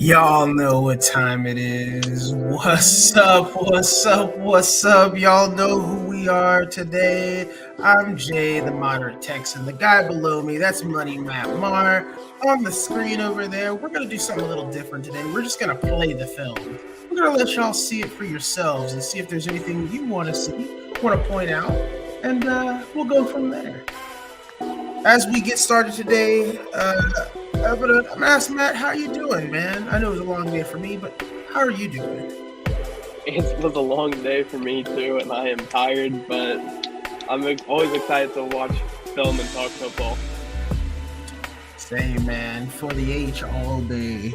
Y'all know what time it is. What's up? What's up? What's up? Y'all know who we are today. I'm Jay, the moderate Texan. The guy below me, that's Money Matt Marr. On the screen over there, we're going to do something a little different today. We're just going to play the film. We're going to let y'all see it for yourselves and see if there's anything you want to see, want to point out, and we'll go from there. As we get started today, I'm gonna ask Matt, how you doing, man? I know it was a long day for me, but how are you doing? It was a long day for me too, and I am tired, but I'm always excited to watch film and talk football. Same, man. For the H all day.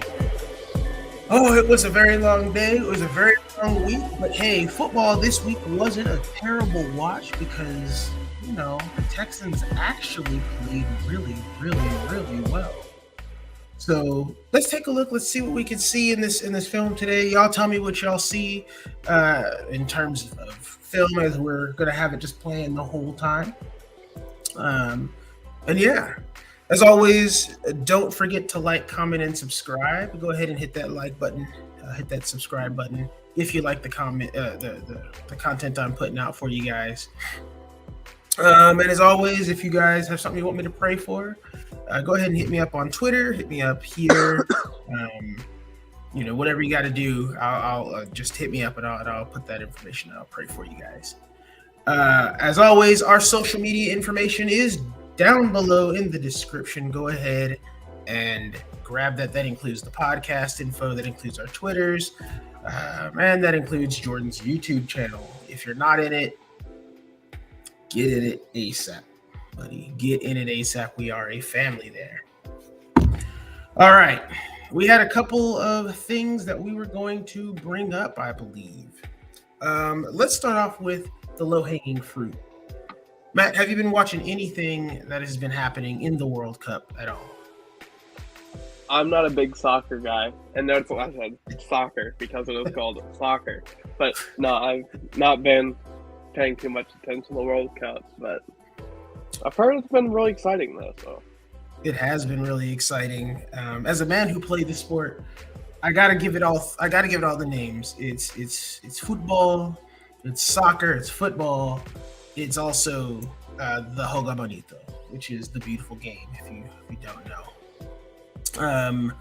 Oh, it was a very long day. It was a very long week, but hey, football this week wasn't a terrible watch because, the Texans actually played really, really, really well. So let's take a look. Let's see what we can see in this film today. Y'all tell me what y'all see in terms of film, as we're gonna have it just playing the whole time. And yeah, as always, don't forget to like, comment, and subscribe. Go ahead and hit that like button, hit that subscribe button if you like the comment, the content I'm putting out for you guys. And as always, if you guys have something you want me to pray for, go ahead and hit me up on Twitter, hit me up here. Whatever you got to do, I'll just hit me up and I'll put that information. I'll pray for you guys. As always, our social media information is down below in the description. Go ahead and grab that. That includes the podcast info. That includes our Twitters. And that includes Jordan's YouTube channel. If you're not in it, get in it ASAP, buddy. Get in it ASAP. We are a family there. All right. We had a couple of things that we were going to bring up, I believe. Let's start off with the low-hanging fruit. Matt, have you been watching anything that has been happening in the World Cup at all? I'm not a big soccer guy, and that's why I said soccer, because it was called soccer. But no, I've not been paying too much attention to the World Cup, but I've heard it's been really exciting though. So it has been really exciting. As a man who played the sport, I gotta give it all the names. It's football, it's soccer, it's football. It's also the Joga Bonito, which is the beautiful game. If you don't know.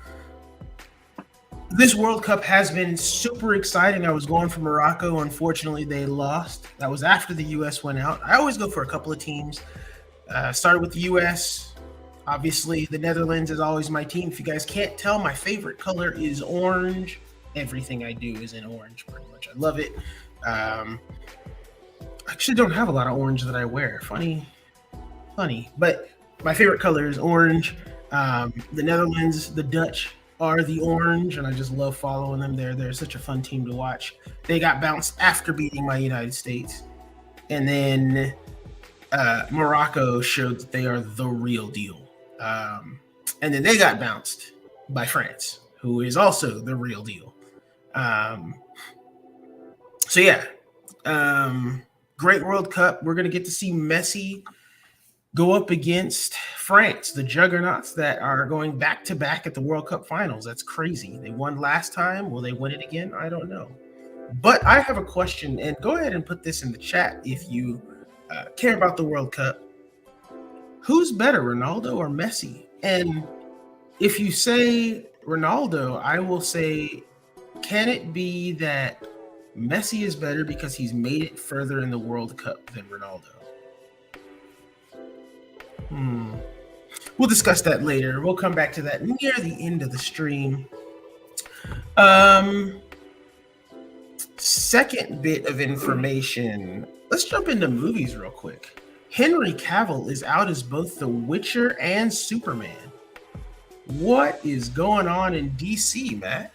This World Cup has been super exciting. I was going for Morocco. Unfortunately, they lost. That was after the U.S. went out. I always go for a couple of teams. Started with the U.S. Obviously, the Netherlands is always my team. If you guys can't tell, my favorite color is orange. Everything I do is in orange, pretty much. I love it. I actually don't have a lot of orange that I wear. Funny. But my favorite color is orange. The Netherlands, the Dutch, are the orange, and I just love following them. They're such a fun team to watch. They got bounced after beating my United States, and then Morocco showed that they are the real deal, and then they got bounced by France, who is also the real deal. Great World Cup. We're gonna get to see Messi go up against France, the juggernauts that are going back-to-back at the World Cup finals. That's crazy. They won last time. Will they win it again? I don't know. But I have a question, and go ahead and put this in the chat if you care about the World Cup. Who's better, Ronaldo or Messi? And if you say Ronaldo, I will say, can it be that Messi is better because he's made it further in the World Cup than Ronaldo? We'll discuss that later. We'll come back to that near the end of the stream. Second bit of information. Let's jump into movies real quick. Henry Cavill is out as both The Witcher and Superman. What is going on in DC, Matt?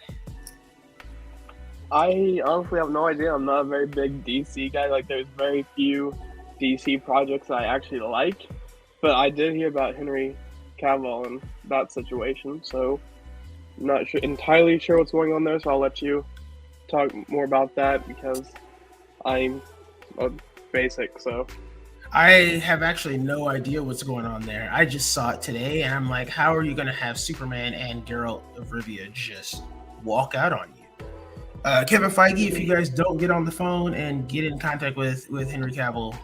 I honestly have no idea. I'm not a very big DC guy. Like, there's very few DC projects that I actually like. But I did hear about Henry Cavill and that situation, so I'm not entirely sure what's going on there, so I'll let you talk more about that because I'm a basic, so. I have actually no idea what's going on there. I just saw it today, and I'm like, how are you going to have Superman and Geralt of Rivia just walk out on you. Kevin Feige, if you guys don't get on the phone and get in contact with Henry Cavill,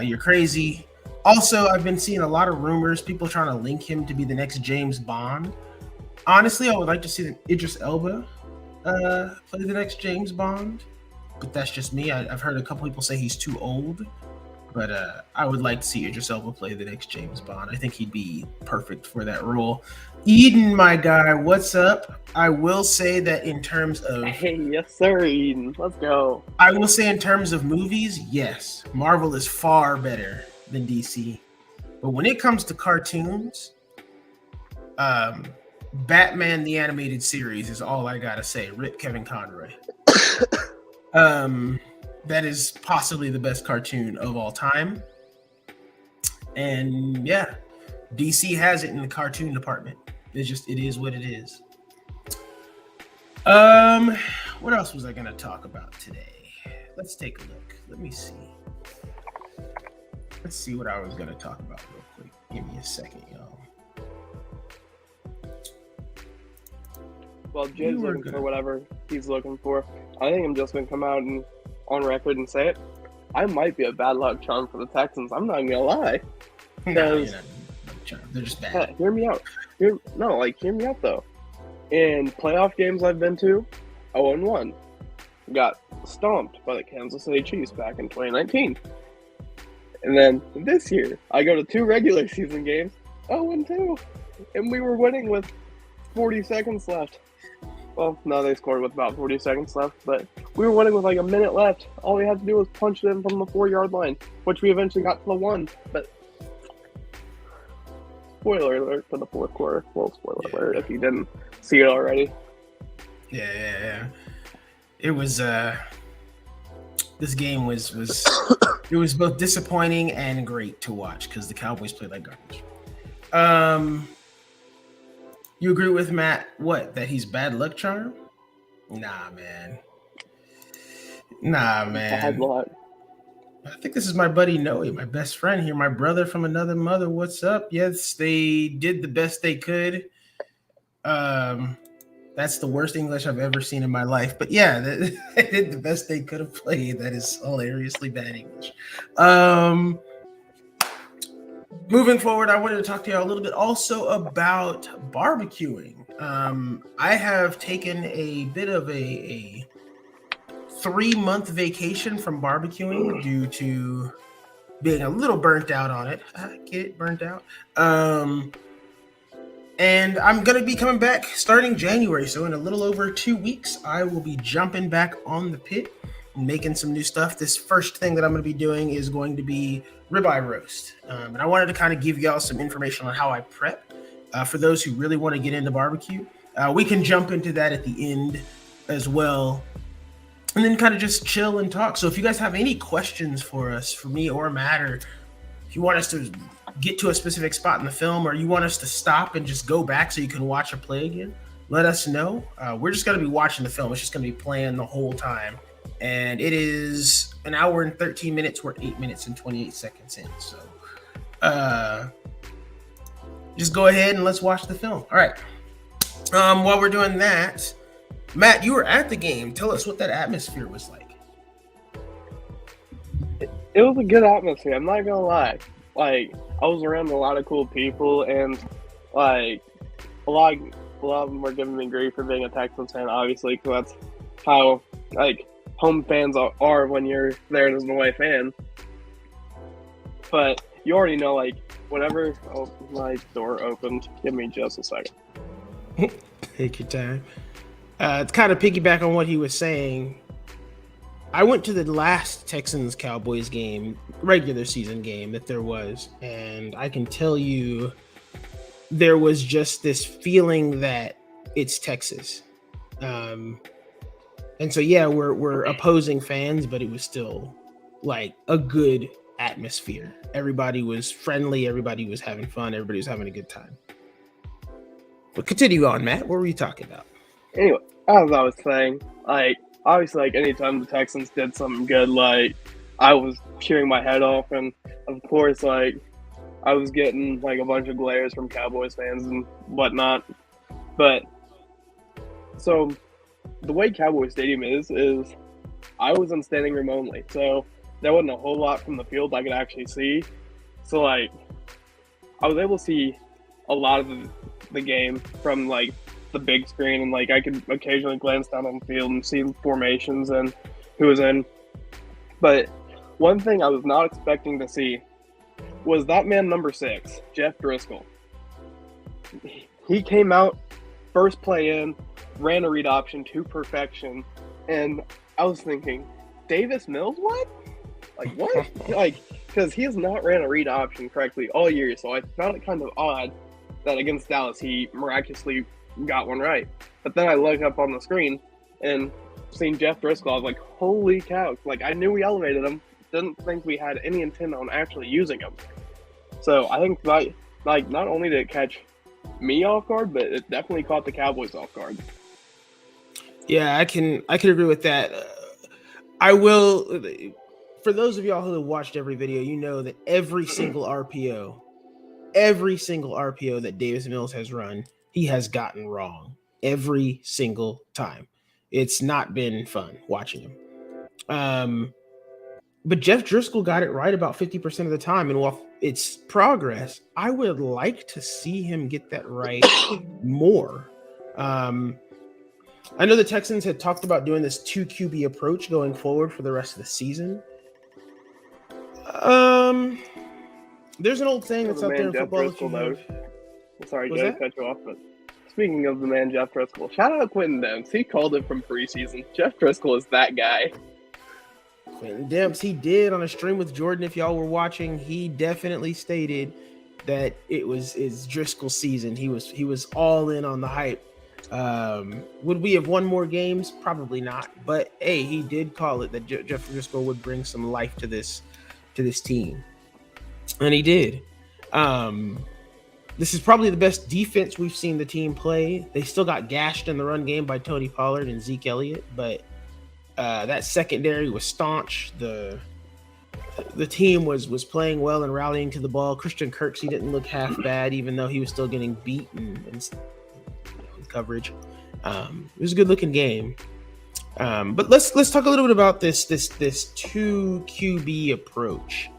you're crazy. Also, I've been seeing a lot of rumors, people trying to link him to be the next James Bond. Honestly, I would like to see Idris Elba play the next James Bond, but that's just me. I've heard a couple people say he's too old, but I would like to see Idris Elba play the next James Bond. I think he'd be perfect for that role. Eden, my guy, what's up? I will say that in terms of... Hey, yes, sir, Eden. Let's go. I will say in terms of movies, yes, Marvel is far better than DC. But when it comes to cartoons, Batman the Animated Series is all I gotta say. Rip Kevin Conroy. That is possibly the best cartoon of all time. And yeah, DC has it in the cartoon department. It is what it is. What else was I gonna talk about today? Let's take a look. Let me see. Let's see what I was gonna talk about real quick. Give me a second, y'all. Well, Jay's looking for whatever he's looking for. I think I'm just gonna come out and on record and say it. I might be a bad luck charm for the Texans. I'm not gonna lie. No, they're just bad. Hear me out. Hear me out though. In playoff games I've been to, 0-1. Got stomped by the Kansas City Chiefs back in 2019. And then this year, I go to 2 regular season games, 0-2. And we were winning with 40 seconds left. Well, no, they scored with about 40 seconds left, but we were winning with like a minute left. All we had to do was punch it in from the 4-yard line, which we eventually got to the 1. But spoiler alert for the fourth quarter. Well, spoiler alert if you didn't see it already. Yeah. It was this game was it was both disappointing and great to watch because the Cowboys played like garbage. You agree with Matt? What? That he's bad luck charm? Nah, man. Bad luck. I think this is my buddy Noe, my best friend here, my brother from another mother. What's up? Yes, they did the best they could. That's the worst English I've ever seen in my life. But yeah, they did the best they could have played. That is hilariously bad English. Moving forward, I wanted to talk to you a little bit also about BBQing. I have taken a bit of a 3-month vacation from BBQing due to being a little burnt out on it. I get it, burnt out. And I'm going to be coming back starting January. So in a little over 2 weeks, I will be jumping back on the pit and making some new stuff. This first thing that I'm going to be doing is going to be ribeye roast. And I wanted to kind of give y'all some information on how I prep for those who really want to get into barbecue. We can jump into that at the end as well. And then kind of just chill and talk. So if you guys have any questions for us, for me or Matt, or if you want us to get to a specific spot in the film, or you want us to stop and just go back so you can watch or play again, let us know. We're just going to be watching the film. It's just going to be playing the whole time. And it is an hour and 13 minutes. We're 8 minutes and 28 seconds in. So just go ahead and let's watch the film. All right. While we're doing that, Matt, you were at the game. Tell us what that atmosphere was like. It was a good atmosphere. I'm not gonna lie. Like, I was around a lot of cool people, and like a lot of them were giving me grief for being a Texans fan, obviously, because that's how like home fans are when you're there as an away fan. But you already know, like, whatever. Oh, my door opened. Give me just a second. Take your time. To kind of piggyback on what he was saying, I went to the last Texans Cowboys game, regular season game that there was, and I can tell you there was just this feeling that it's Texas. And so, yeah, we're opposing fans, but it was still like a good atmosphere. Everybody was friendly. Everybody was having fun. Everybody was having a good time. But continue on, Matt. What were you talking about? Anyway, as I was saying, like, obviously, like, anytime the Texans did something good, like, I was cheering my head off, and of course, like, I was getting, like, a bunch of glares from Cowboys fans and whatnot, but So the way Cowboy Stadium is I was in standing room only, so there wasn't a whole lot from the field I could actually see. So like, I was able to see a lot of the game from like the big screen, and like I could occasionally glance down on the field and see formations and who was in. But one thing I was not expecting to see was that man number 6, Jeff Driscoll. He came out first play in, ran a read option to perfection, and I was thinking, Davis Mills, what? Like what? Like, because he has not ran a read option correctly all year, so I found it kind of odd that against Dallas he miraculously got one right. But then I looked up on the screen and seen Jeff Driscoll. I was like, holy cow! Like I knew we elevated him, didn't think we had any intent on actually using him. So I think not only did it catch me off guard, but it definitely caught the Cowboys off guard. Yeah, I can agree with that. I will. For those of y'all who have watched every video, you know that every single RPO that Davis Mills has run, he has gotten wrong every single time. It's not been fun watching him. But Jeff Driscoll got it right about 50% of the time. And while it's progress, I would like to see him get that right more. I know the Texans had talked about doing this 2 QB approach going forward for the rest of the season. There's an old saying that's out there in football. Sorry, Joe, to cut you off, but speaking of the man Jeff Driscoll, shout out Quentin Demps. He called it from preseason. Jeff Driscoll is that guy. Quentin Demps, he did on a stream with Jordan. If y'all were watching, he definitely stated that it's Driscoll season. He was all in on the hype. Would we have won more games? Probably not. But hey, he did call it that Jeff Driscoll would bring some life to this team, and he did. This is probably the best defense we've seen the team play. They still got gashed in the run game by Tony Pollard and Zeke Elliott, but that secondary was staunch. The team was playing well and rallying to the ball. Christian Kirksey didn't look half bad, even though he was still getting beat in coverage. It was a good looking game. But let's talk a little bit about this 2 QB approach.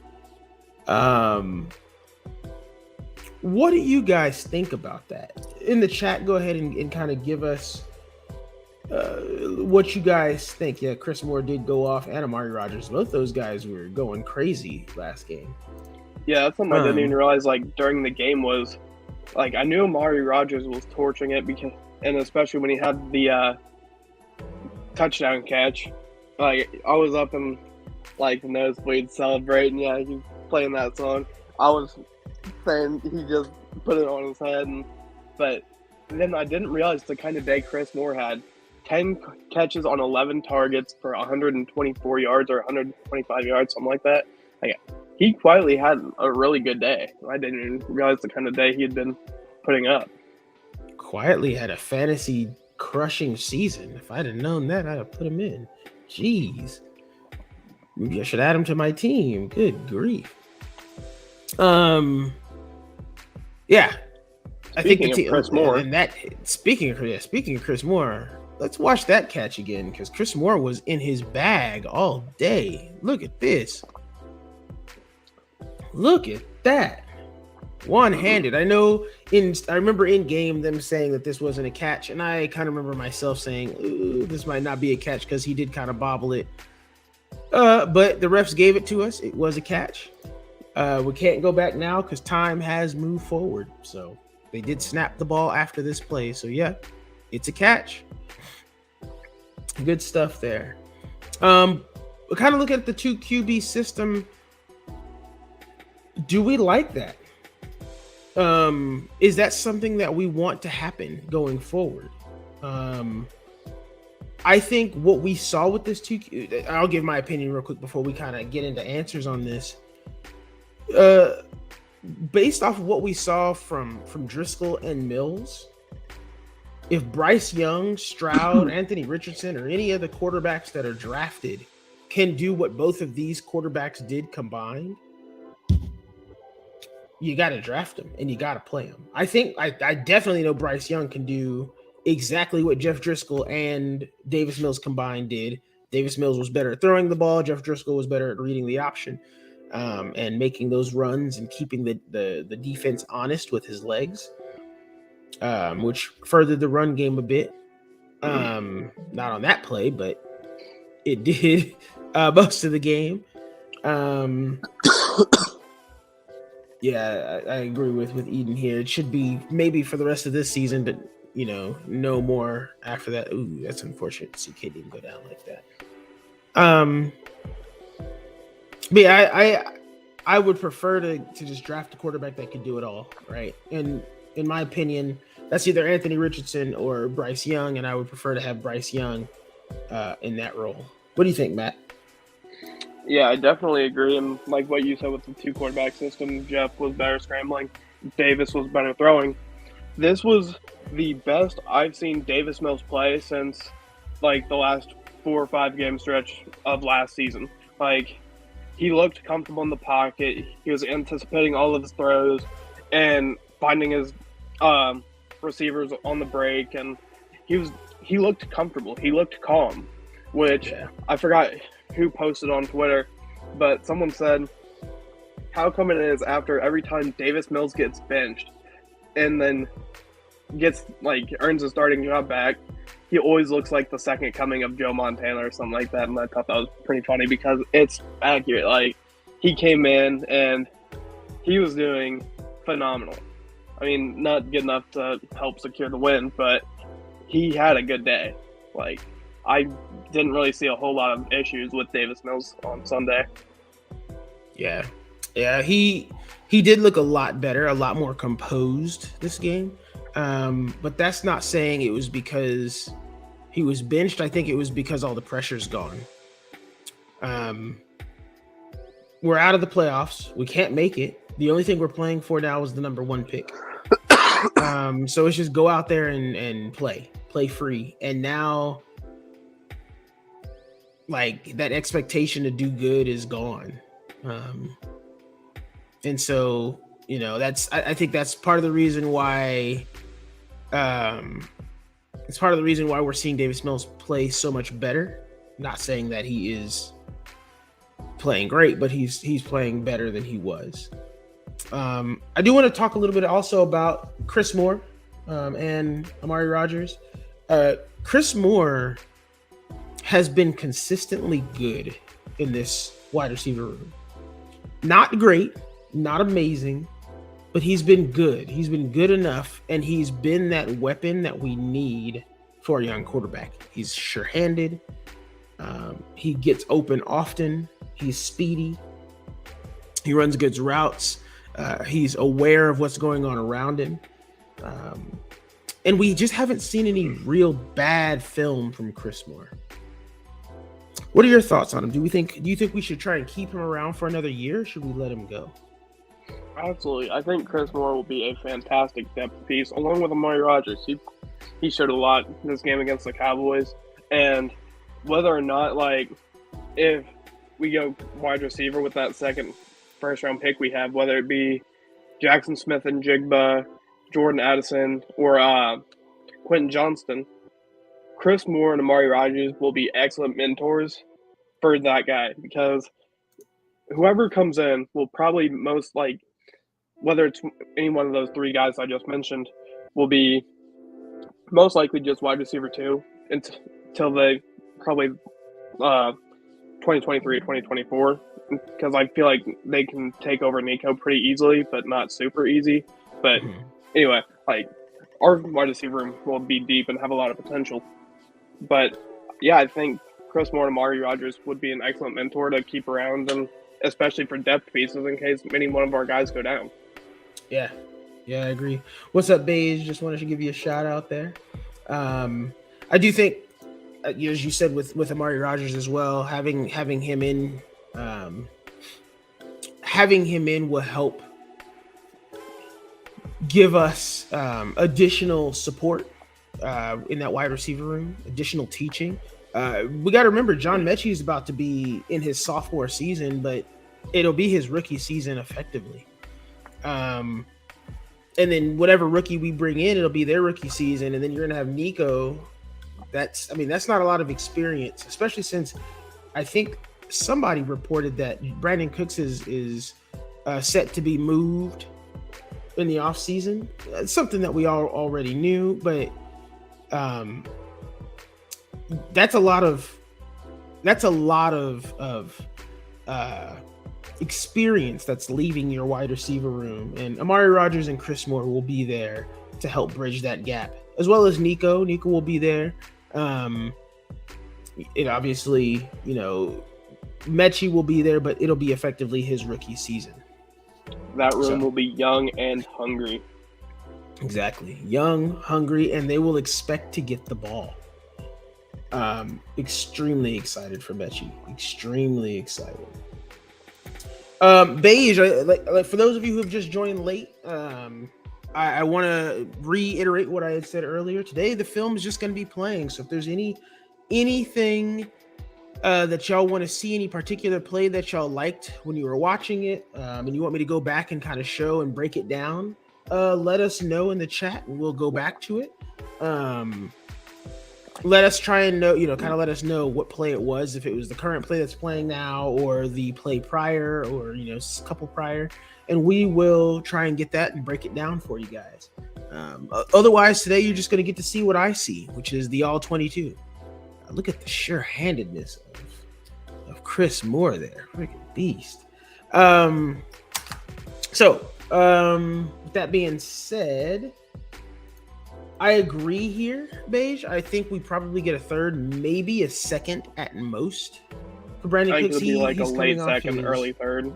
What do you guys think about that? In the chat, go ahead and kind of give us what you guys think. Yeah, Chris Moore did go off, and Amari Rodgers. Both those guys were going crazy last game. Yeah, that's something I didn't even realize. Like during the game was, like I knew Amari Rodgers was torching it and especially when he had the touchdown catch. Like I was up in like the nosebleed celebrating. Yeah, he's playing that song. I was saying he just put it on his head, but then I didn't realize the kind of day Chris Moore had. 10 catches on 11 targets for 124 yards or 125 yards, something like that. Like he quietly had a really good day. I didn't even realize the kind of day he had been putting up. Quietly had a fantasy crushing season. If I'd have known that, I'd have put him in. Jeez. Maybe I should add him to my team. Good grief. Yeah. I think the team, Chris Moore. And that speaking of Chris Moore, let's watch that catch again because Chris Moore was in his bag all day. Look at this. Look at that. One-handed. I remember in game them saying that this wasn't a catch, and I kind of remember myself saying, ooh, this might not be a catch because he did kind of bobble it. But the refs gave it to us. It was a catch. We can't go back now because time has moved forward. So they did snap the ball after this play. So yeah, it's a catch. Good stuff there. We kind of look at the 2 QB system. Do we like that? Is that something that we want to happen going forward? I think what we saw with this 2Q, I'll give my opinion real quick before we kind of get into answers on this. Based off of what we saw from Driscoll and Mills, if Bryce Young, Stroud, Anthony Richardson, or any of the quarterbacks that are drafted can do what both of these quarterbacks did combined, you got to draft them and you got to play them. I think I definitely know Bryce Young can do exactly what Jeff Driscoll and Davis Mills combined did. Davis Mills was better at throwing the ball. Jeff Driscoll was better at reading the option and making those runs and keeping the defense honest with his legs, which furthered the run game a bit. Not on that play, but it did most of the game. Yeah, I agree with Eden here. It should be maybe for the rest of this season, but no more after that. Ooh, that's unfortunate to see K didn't go down like that. But yeah, I would prefer to just draft a quarterback that could do it all, right? And in my opinion, that's either Anthony Richardson or Bryce Young, and I would prefer to have Bryce Young in that role. What do you think, Matt? Yeah, I definitely agree. And like what you said with the 2 quarterback system, Jeff was better scrambling, Davis was better throwing. This was the best I've seen Davis Mills play since like the last 4 or 5 game stretch of last season. Like, he looked comfortable in the pocket. He was anticipating all of his throws and finding his receivers on the break, and he looked comfortable. He looked calm, which I forgot who posted on Twitter, but someone said, how come it is after every time Davis Mills gets benched and then earns a starting job back, he always looks like the second coming of Joe Montana or something like that. And I thought that was pretty funny because it's accurate. Like, he came in and he was doing phenomenal. I mean, not good enough to help secure the win, but he had a good day. Like, I didn't really see a whole lot of issues with Davis Mills on Sunday. Yeah, he did look a lot better, a lot more composed this game. But that's not saying it was because he was benched. I think it was because all the pressure's gone. We're out of the playoffs. We can't make it. The only thing we're playing for now is the number 1 pick. So it's just go out there and play free. And now, like, that expectation to do good is gone. And so, I think that's part of the reason why it's part of the reason why we're seeing Davis Mills play so much better. Not saying that he is playing great, but he's playing better than he was. I do want to talk a little bit also about Chris Moore and Amari Rodgers. Chris Moore has been consistently good in this wide receiver room. Not great, not amazing, but he's been good. He's been good enough, and he's been that weapon that we need for a young quarterback. He's sure-handed. He gets open often. He's speedy. He runs good routes. He's aware of what's going on around him. And we just haven't seen any real bad film from Chris Moore. What are your thoughts on him? Do you think we should try and keep him around for another year, or should we let him go? Absolutely. I think Chris Moore will be a fantastic depth piece, along with Amari Rodgers. He showed a lot in this game against the Cowboys. And whether or not, if we go wide receiver with that second first-round pick we have, whether it be Jackson Smith and Jigba, Jordan Addison, or Quentin Johnston, Chris Moore and Amari Rodgers will be excellent mentors for that guy, because whoever comes in will probably whether it's any one of those 3 guys I just mentioned, will be most likely just wide receiver 2 until they probably 2023, 2024, because I feel like they can take over Nico pretty easily, but not super easy. But anyway, our wide receiver room will be deep and have a lot of potential. But yeah, I think Chris Moore and Amari Rodgers would be an excellent mentor to keep around, and especially for depth pieces in case any one of our guys go down. Yeah, I agree. What's up, Beige? Just wanted to give you a shout out there. I do think, as you said with Amari Rodgers as well, having him in will help give us additional support in that wide receiver room, additional teaching. We got to remember, John Mechie is about to be in his sophomore season, but it'll be his rookie season effectively. And then whatever rookie we bring in, it'll be their rookie season. And then you're gonna have Nico. That's not a lot of experience, especially since I think somebody reported that Brandon Cooks is set to be moved in the offseason. It's something that we all already knew, but that's a lot of experience that's leaving your wide receiver room, and Amari Rodgers and Chris Moore will be there to help bridge that gap, as well as Nico. Nico will be there. It obviously, Mechie will be there, but it'll be effectively his rookie season. That room will be young and hungry. Exactly. Young, hungry, and they will expect to get the ball. Extremely excited for Mechie. Extremely excited. Beige, like for those of you who have just joined late, I want to reiterate what I had said earlier. Today, the film is just going to be playing. So if there's anything that y'all want to see, any particular play that y'all liked when you were watching it, and you want me to go back and kind of show and break it down, let us know in the chat and we'll go back to it. Let us try and know, kind of let us know what play it was, if it was the current play that's playing now or the play prior or, a couple prior, and we will try and get that and break it down for you guys. Otherwise, today you're just going to get to see what I see, which is the all 22. Look at the sure-handedness of Chris Moore there. Freaking beast. With that being said, I agree here, Beige. I think we probably get a third, maybe a second at most for Brandon Cooks. I think it'll be like a late second, early third.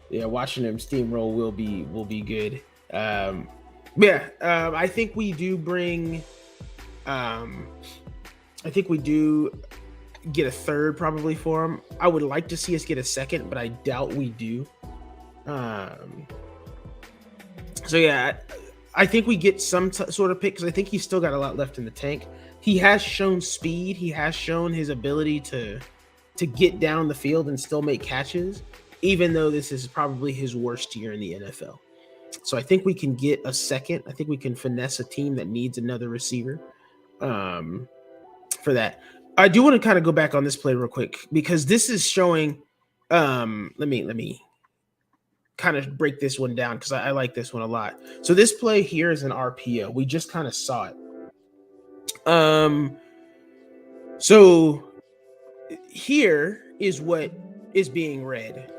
Yeah, watching him steamroll will be good. I think we do bring. I think we do get a third probably for him. I would like to see us get a second, but I doubt we do. So yeah, I think we get some sort of pick because I think he's still got a lot left in the tank. He has shown speed. He has shown his ability to get down the field and still make catches, even though this is probably his worst year in the NFL. So I think we can get a second. I think we can finesse a team that needs another receiver for that. I do want to kind of go back on this play real quick because this is showing. Let me kind of break this one down because I like this one a lot. So this play here is an RPO. We just kind of saw it. So here is what is being read.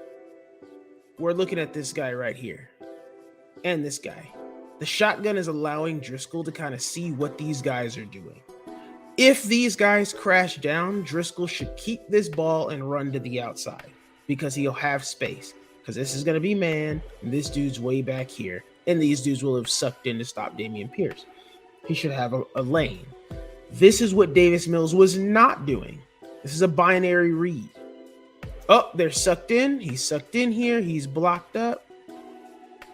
We're looking at this guy right here and this guy. The shotgun is allowing Driscoll to kind of see what these guys are doing. If these guys crash down, Driscoll should keep this ball and run to the outside because he'll have space. Because this is going to be man, and this dude's way back here, and these dudes will have sucked in to stop Dameon Pierce. He should have a lane. This is what Davis Mills was not doing. This is a binary read. Oh, they're sucked in. He's sucked in here. He's blocked up.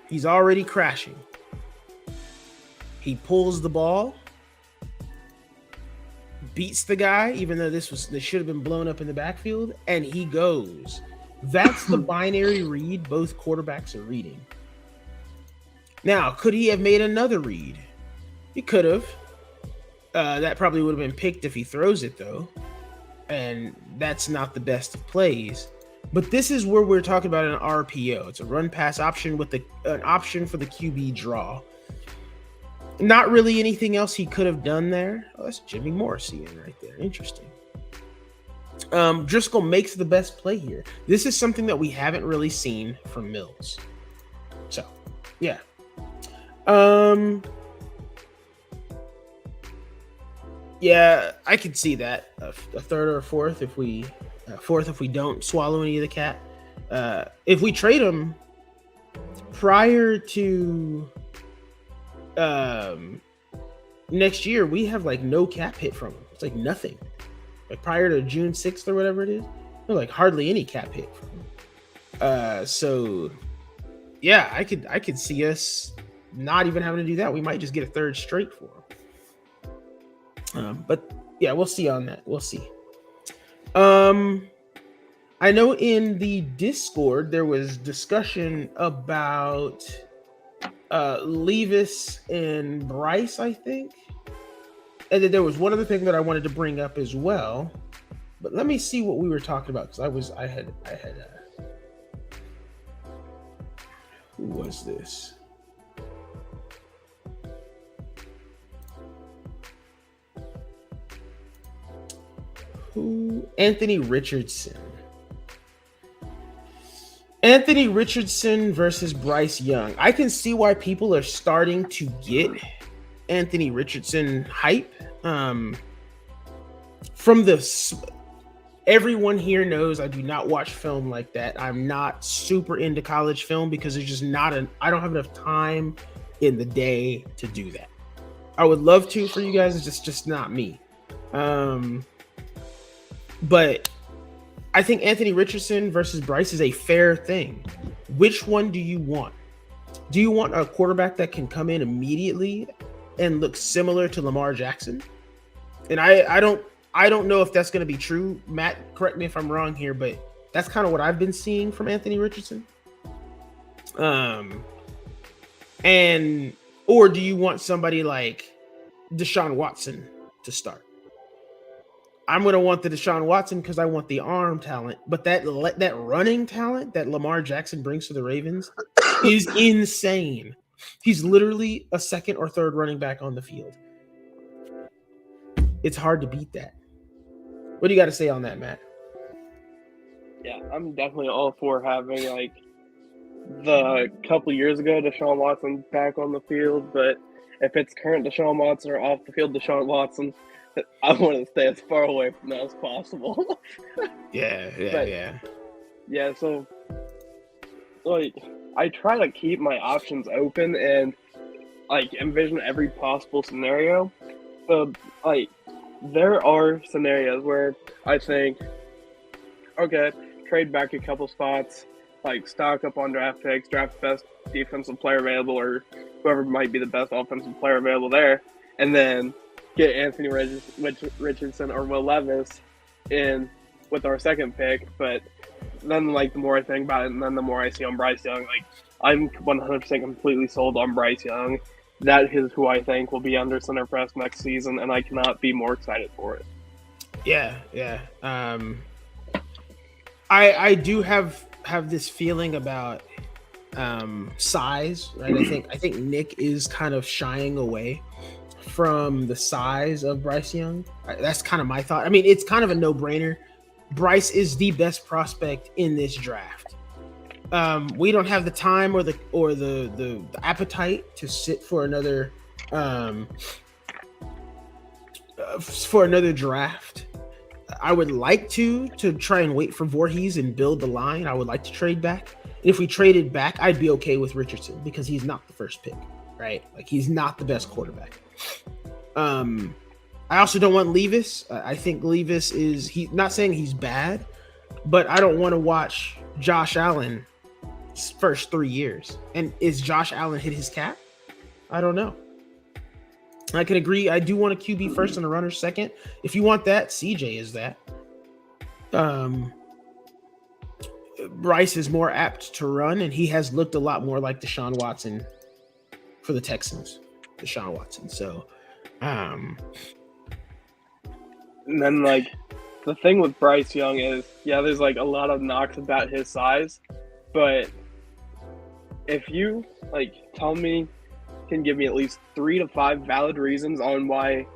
He's already crashing. He pulls the ball, beats the guy, even though this should have been blown up in the backfield, and he goes. That's the binary read both quarterbacks are reading. Now, could he have made another read? He could have. That probably would have been picked if he throws it, though. And that's not the best of plays. But this is where we're talking about an RPO. It's a run-pass option with an option for the QB draw. Not really anything else he could have done there. Oh, that's Jimmy Morrissey in right there. Interesting. Driscoll makes the best play here. This is something that we haven't really seen from Mills. So, yeah. Yeah, I could see that a third or a fourth if we don't swallow any of the cap. If we trade him prior to next year, we have like no cap hit from him. It's like nothing. Like prior to June 6th or whatever it is, there's like hardly any cap hit from him. So yeah, I could see us not even having to do that. We might just get a third straight for him. But yeah, we'll see on that. We'll see. I know in the Discord there was discussion about Levis and Bryce, I think. And then there was one other thing that I wanted to bring up as well. But let me see what we were talking about, because I had who was this? Anthony Richardson. Anthony Richardson versus Bryce Young. I can see why people are starting to get Anthony Richardson hype. From everyone here knows I do not watch film like that. I'm not super into college film because there's just I don't have enough time in the day to do that. I would love to for you guys. It's just not me. But I think Anthony Richardson versus Bryce is a fair thing. Which one do you want? Do you want a quarterback that can come in immediately and look similar to Lamar Jackson? And I don't know if that's going to be true. Matt, correct me if I'm wrong here, but that's kind of what I've been seeing from Anthony Richardson. Or do you want somebody like Deshaun Watson to start? I'm going to want the Deshaun Watson because I want the arm talent, but that running talent that Lamar Jackson brings to the Ravens is insane. He's literally a second or third running back on the field. It's hard to beat that. What do you got to say on that, Matt? Yeah, I'm definitely all for having like the couple years ago Deshaun Watson back on the field, but if it's current Deshaun Watson or off the field Deshaun Watson, I want to stay as far away from that as possible. Yeah. So, like, I try to keep my options open and, like, envision every possible scenario. But, like, there are scenarios where I think, okay, trade back a couple spots, like, stock up on draft picks, draft the best defensive player available or whoever might be the best offensive player available there, and then get Anthony Richardson or Will Levis in with our second pick. But then, like, the more I think about it, and then the more I see on Bryce Young, like, I'm 100% completely sold on Bryce Young. That is who I think will be under center for us next season, and I cannot be more excited for it. Yeah. I do have this feeling about size, right? I think Nick is kind of shying away from the size of Bryce Young. That's kind of my thought. I mean, it's kind of a no-brainer. Bryce is the best prospect in this draft. We don't have the time or the appetite to sit for another draft. I would like to try and wait for Voorhees and build the line. I would like to trade back. If we traded back, I'd be okay with Richardson because he's not the first pick, right? Like, he's not the best quarterback. I also don't want Levis. I think Levis he's not saying he's bad, but I don't want to watch Josh Allen's first 3 years. And is Josh Allen hit his cap? I don't know. I can agree. I do want a QB first and a runner second. If you want that, CJ is that. Bryce is more apt to run, and he has looked a lot more like Deshaun Watson for the Texans. Deshaun Watson. So, and then, like, the thing with Bryce Young is, yeah, there's, like, a lot of knocks about his size, but if you, like, can give me at least 3 to 5 valid reasons on why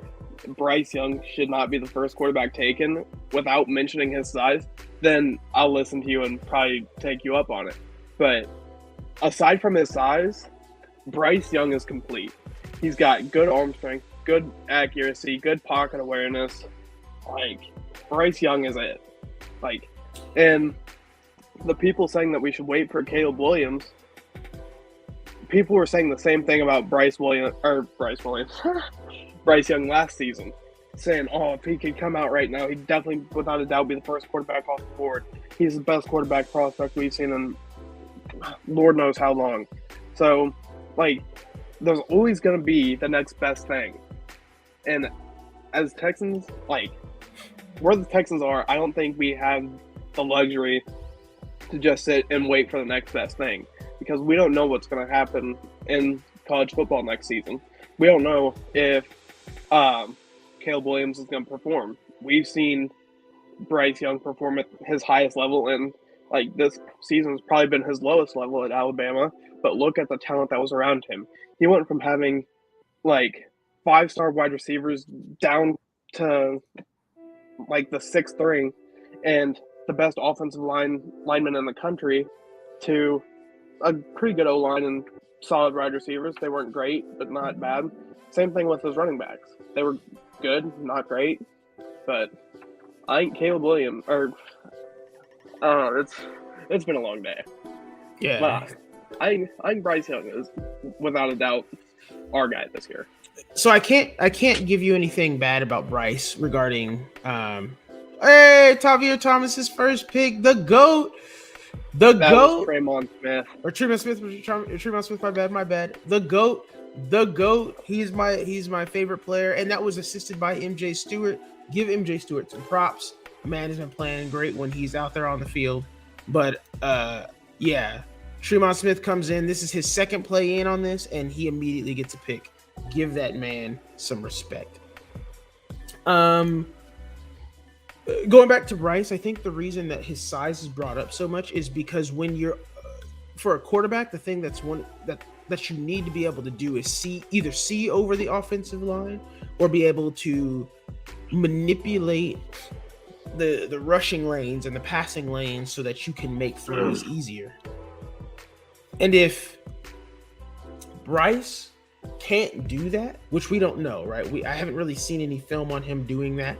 Bryce Young should not be the first quarterback taken without mentioning his size, then I'll listen to you and probably take you up on it. But aside from his size, Bryce Young is complete. He's got good arm strength, good accuracy, good pocket awareness. Like, Bryce Young is it. Like, and the people saying that we should wait for Caleb Williams, people were saying the same thing about Bryce Young last season, saying, oh, if he could come out right now, he'd definitely, without a doubt, be the first quarterback off the board. He's the best quarterback prospect we've seen in Lord knows how long. So, like, there's always going to be the next best thing. And as Texans, like, where the Texans are, I don't think we have the luxury to just sit and wait for the next best thing, because we don't know what's going to happen in college football next season. We don't know if Caleb Williams is going to perform. We've seen Bryce Young perform at his highest level, and like this season's probably been his lowest level at Alabama. But look at the talent that was around him. He went from having like 5-star wide receivers down to like the 6th ring and the best offensive lineman in the country to a pretty good O-line and solid wide receivers. They weren't great, but not bad. Same thing with his running backs. They were good, not great, but I think Caleb Williams, or it's been a long day. Yeah, but I think Bryce Young is without a doubt our guy this year. So I can't give you anything bad about Bryce regarding hey, Tavierre Thomas's first pick, the GOAT. That was Tremont Smith. Or Tremont Smith, my bad. The GOAT. He's my favorite player, and that was assisted by MJ Stewart. Give MJ Stewart some props. Man has been playing great when he's out there on the field. But yeah, Tremont Smith comes in. This is his second play in on this, and he immediately gets a pick. Give that man some respect. Going back to Bryce, I think the reason that his size is brought up so much is because when you're for a quarterback, the thing that you need to be able to do is see over the offensive line or be able to manipulate the rushing lanes and the passing lanes so that you can make throws easier. And if Bryce can't do that, which we don't know, right? I haven't really seen any film on him doing that,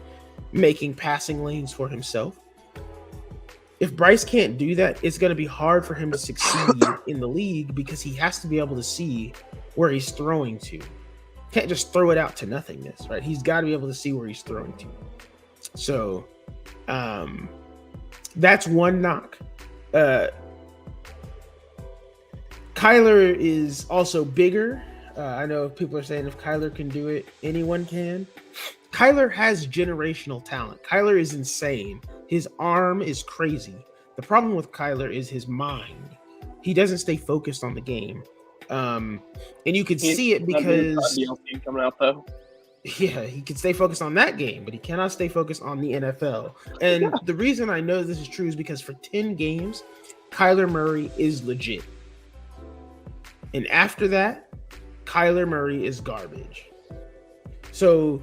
making passing lanes for himself. If Bryce can't do that, it's going to be hard for him to succeed in the league because he has to be able to see where he's throwing to. Can't just throw it out to nothingness, right? He's got to be able to see where he's throwing to. So that's one knock. Kyler is also bigger. I know people are saying if Kyler can do it, anyone can. Kyler has generational talent. Kyler is insane. His arm is crazy. The problem with Kyler is his mind. He doesn't stay focused on the game. And you can see it because coming out though. Yeah, he can stay focused on that game, but he cannot stay focused on the NFL. And the reason I know this is true is because for 10 games, Kyler Murray is legit. And after that, Kyler Murray is garbage. So,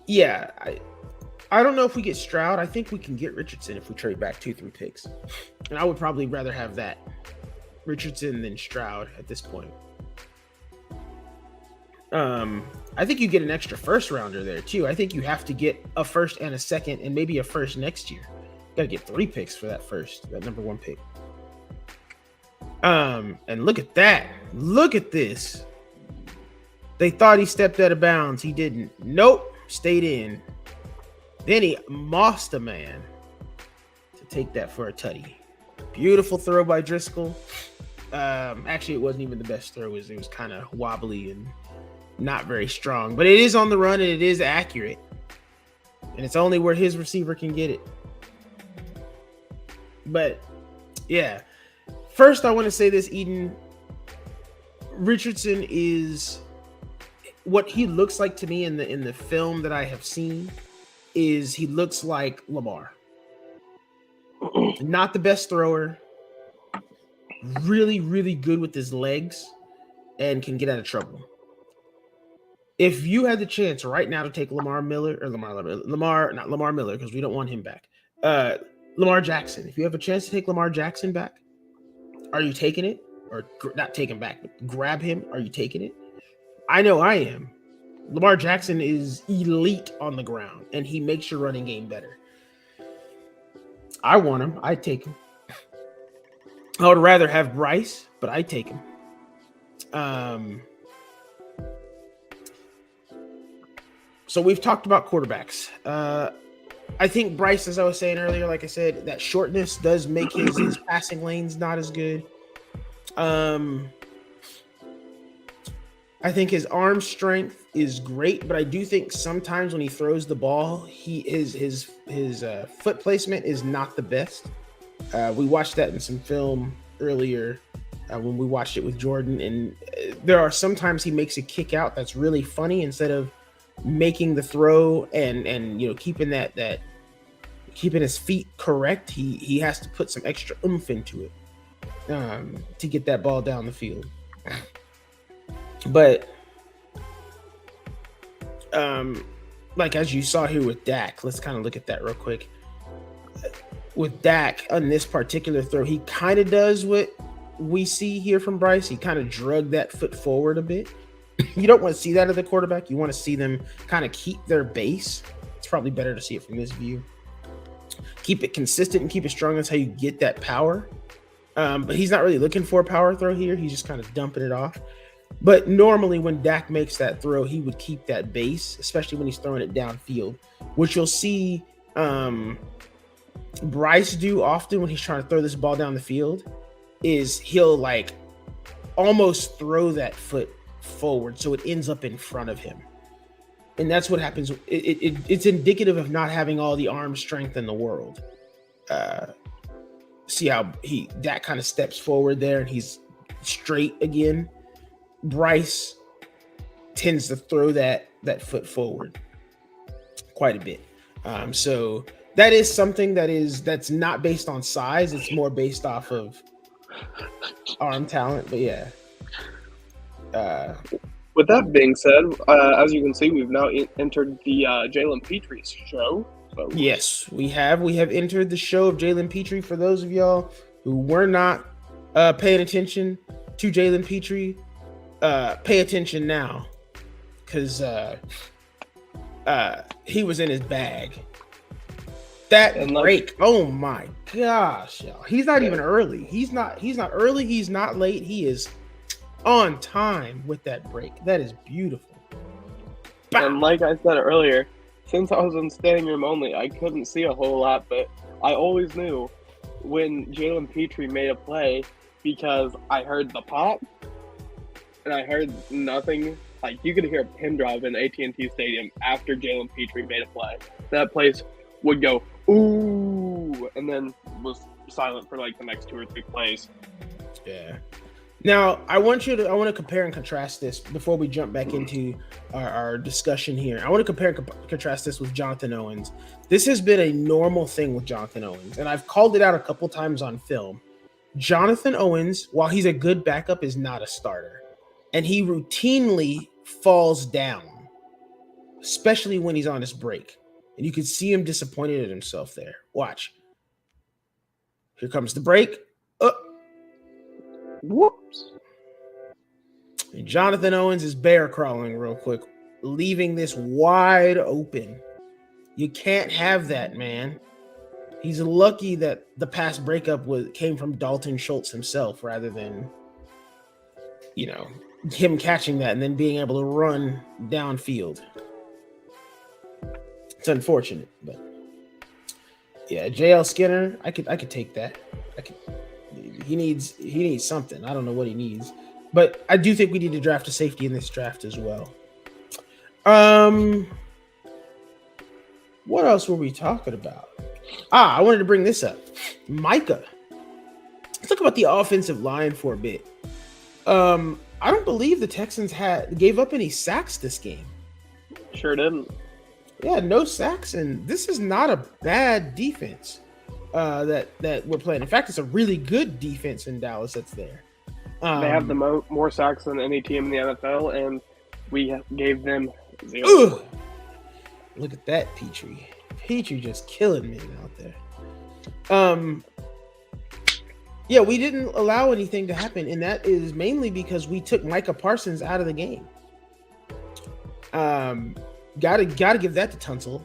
yeah, I don't know if we get Stroud. I think we can get Richardson if we trade back 2-3 picks. And I would probably rather have that, Richardson than Stroud at this point. I think you get an extra first rounder there too. I think you have to get a first and a second and maybe a first next year. You got to get 3 picks for that number 1 pick. And look at that. Look at this. They thought he stepped out of bounds. He didn't. Nope. Stayed in. Then he mossed a man to take that for a tutty. Beautiful throw by Driscoll. Actually, it wasn't even the best throw. It was kind of wobbly and not very strong. But it is on the run and it is accurate. And it's only where his receiver can get it. But, yeah. First, I want to say this, Eden. Richardson is what he looks like to me in the film that I have seen is he looks like Lamar. Not the best thrower. Really, really good with his legs and can get out of trouble. If you had the chance right now to take Lamar Miller, not Lamar Miller, because we don't want him back. Lamar Jackson. If you have a chance to take Lamar Jackson back, are you taking it? Or not take him back, but grab him. Are you taking it? I know I am. Lamar Jackson is elite on the ground, and he makes your running game better. I want him. I'd take him. I would rather have Bryce, but I'd take him. So we've talked about quarterbacks. I think Bryce, as I was saying earlier, like I said, that shortness does make his passing lanes not as good. I think his arm strength is great, but I do think sometimes when he throws the ball, his foot placement is not the best. We watched that in some film earlier when we watched it with Jordan, and there are sometimes he makes a kick out that's really funny instead of making the throw and keeping that keeping his feet correct. He has to put some extra oomph into it to get that ball down the field. But like as you saw here with Dak, let's kind of look at that real quick. With Dak on this particular throw, he kind of does what we see here from Bryce. He kind of drug that foot forward a bit. You don't want to see that of the quarterback. You want to see them kind of keep their base. It's probably better to see it from this view. Keep it consistent and keep it strong. That's how you get that power. But he's not really looking for a power throw here. He's just kind of dumping it off. But normally when Dak makes that throw, he would keep that base, especially when he's throwing it downfield, which you'll see Bryce do often when he's trying to throw this ball down the field is he'll like almost throw that foot forward so it ends up in front of him. And that's what happens. It's indicative of not having all the arm strength in the world. See how Dak kind of steps forward there and he's straight again. Bryce tends to throw that foot forward quite a bit. So that is something that's not based on size. It's more based off of arm talent. But yeah. With that being said, as you can see, we've now entered the Jalen Petrie show. So. Yes, we have. We have entered the show of Jalen Petrie. For those of y'all who were not paying attention to Jalen Petrie, pay attention now, because he was in his bag. That break, oh my gosh, y'all. He's not even early. He's not early. He's not late. He is on time with that break. That is beautiful. Bow. And like I said earlier, since I was in standing room only, I couldn't see a whole lot, but I always knew when Jalen Petrie made a play because I heard the pop and I heard nothing. Like, you could hear a pin drop in AT&T Stadium after Jalen Petrie made a play. That place would go, ooh, and then was silent for like the next 2 or 3 plays. Yeah. Now, I want to compare and contrast this before we jump back into our discussion here. I want to compare and contrast this with Jonathan Owens. This has been a normal thing with Jonathan Owens, and I've called it out a couple times on film. Jonathan Owens, while he's a good backup, is not a starter, and he routinely falls down, especially when he's on his break. And you can see him disappointed at himself there. Watch. Here comes the break. Whoops. And Jonathan Owens is bear crawling real quick, leaving this wide open. You can't have that, man. He's lucky that the pass breakup came from Dalton Schultz himself rather than, him catching that and then being able to run downfield. It's unfortunate, but yeah, JL Skinner, I could take that. He needs something. I don't know what he needs, but I do think we need to draft a safety in this draft as well. What else were we talking about? I wanted to bring this up. Micah. Let's talk about the offensive line for a bit. I don't believe the Texans gave up any sacks this game. Sure didn't. Yeah, no sacks, and this is not a bad defense that we're playing. In fact, it's a really good defense in Dallas that's there. They have the more sacks than any team in the NFL, and we gave them 0. Ugh. Look at that, Petrie. Petrie just killing me out there. Yeah, we didn't allow anything to happen, and that is mainly because we took Micah Parsons out of the game. Gotta give that to Tunsil.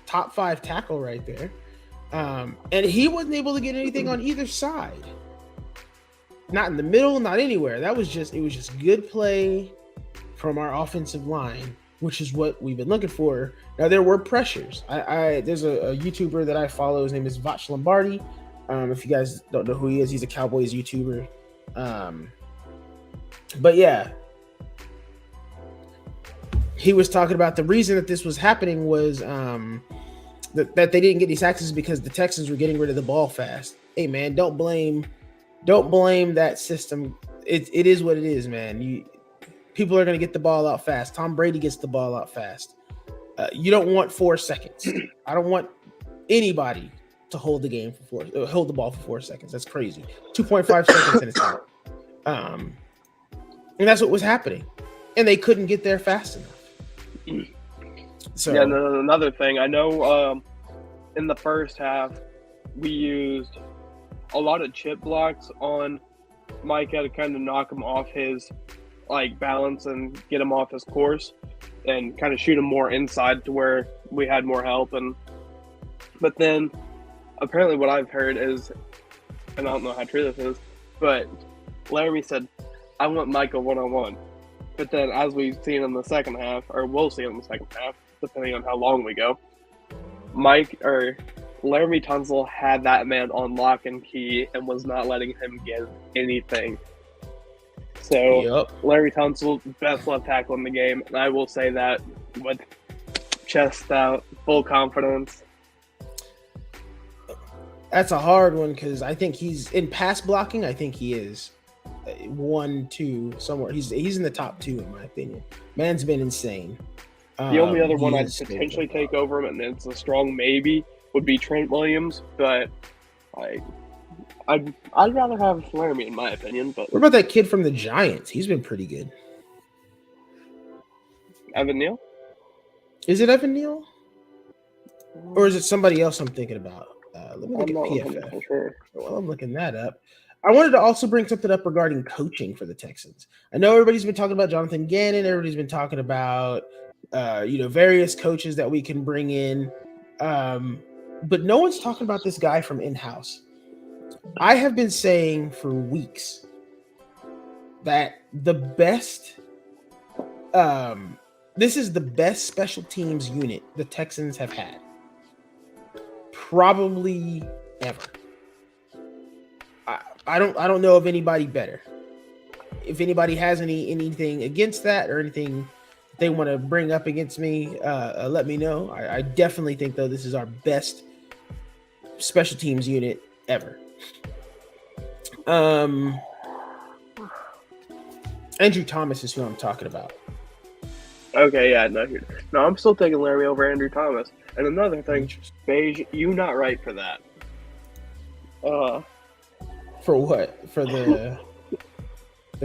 Top 5 tackle right there. And he wasn't able to get anything on either side. Not in the middle, not anywhere. It was just good play from our offensive line, which is what we've been looking for. Now, there were pressures. There's a YouTuber that I follow. His name is Vach Lombardi. If you guys don't know who he is, he's a Cowboys YouTuber. But yeah, he was talking about the reason that this was happening was that they didn't get these sacks is because the Texans were getting rid of the ball fast. Hey man, don't blame that system. It is what it is, man. People are going to get the ball out fast. Tom Brady gets the ball out fast. You don't want 4 seconds. I don't want anybody to hold the ball for 4 seconds. That's crazy. 2.5 seconds and it's out. And that's what was happening. And they couldn't get there fast enough. So yeah, another thing. I know in the first half we used a lot of chip blocks on Micah to kind of knock him off his balance and get him off his course and kind of shoot him more inside to where we had more help. But then apparently what I've heard is, and I don't know how true this is, but Laramie said, I want Micah one-on-one. But then as we've seen in the second half, or we'll see in the second half, depending on how long we go, Laramie Tunsil had that man on lock and key and was not letting him get anything. So, Larry Tunsil, best left tackle in the game. And I will say that with chest out, full confidence. That's a hard one because I think he's in pass blocking. I think he is 1, 2 somewhere. He's in the top 2 in my opinion. Man's been insane. The only other one I'd potentially take over him, and it's a strong maybe, would be Trent Williams. But I'd rather have Laramie in my opinion. But what about that kid from the Giants? He's been pretty good. Evan Neal? Is it Evan Neal? Or is it somebody else I'm thinking about? Let me look at PFF. Sure. While I'm looking that up, I wanted to also bring something up regarding coaching for the Texans. I know everybody's been talking about Jonathan Gannon. Everybody's been talking about various coaches that we can bring in. But no one's talking about this guy from in-house. I have been saying for weeks that the best this is the best special teams unit the Texans have had. Probably ever. I don't know of anybody better. If anybody has anything against that or anything they want to bring up against me, let me know. I definitely think though this is our best special teams unit ever. Andrew Thomas is who I'm talking about. Okay, yeah, no, I'm still taking Laramie over Andrew Thomas. And another thing, Beige, you not right for that. For what? For the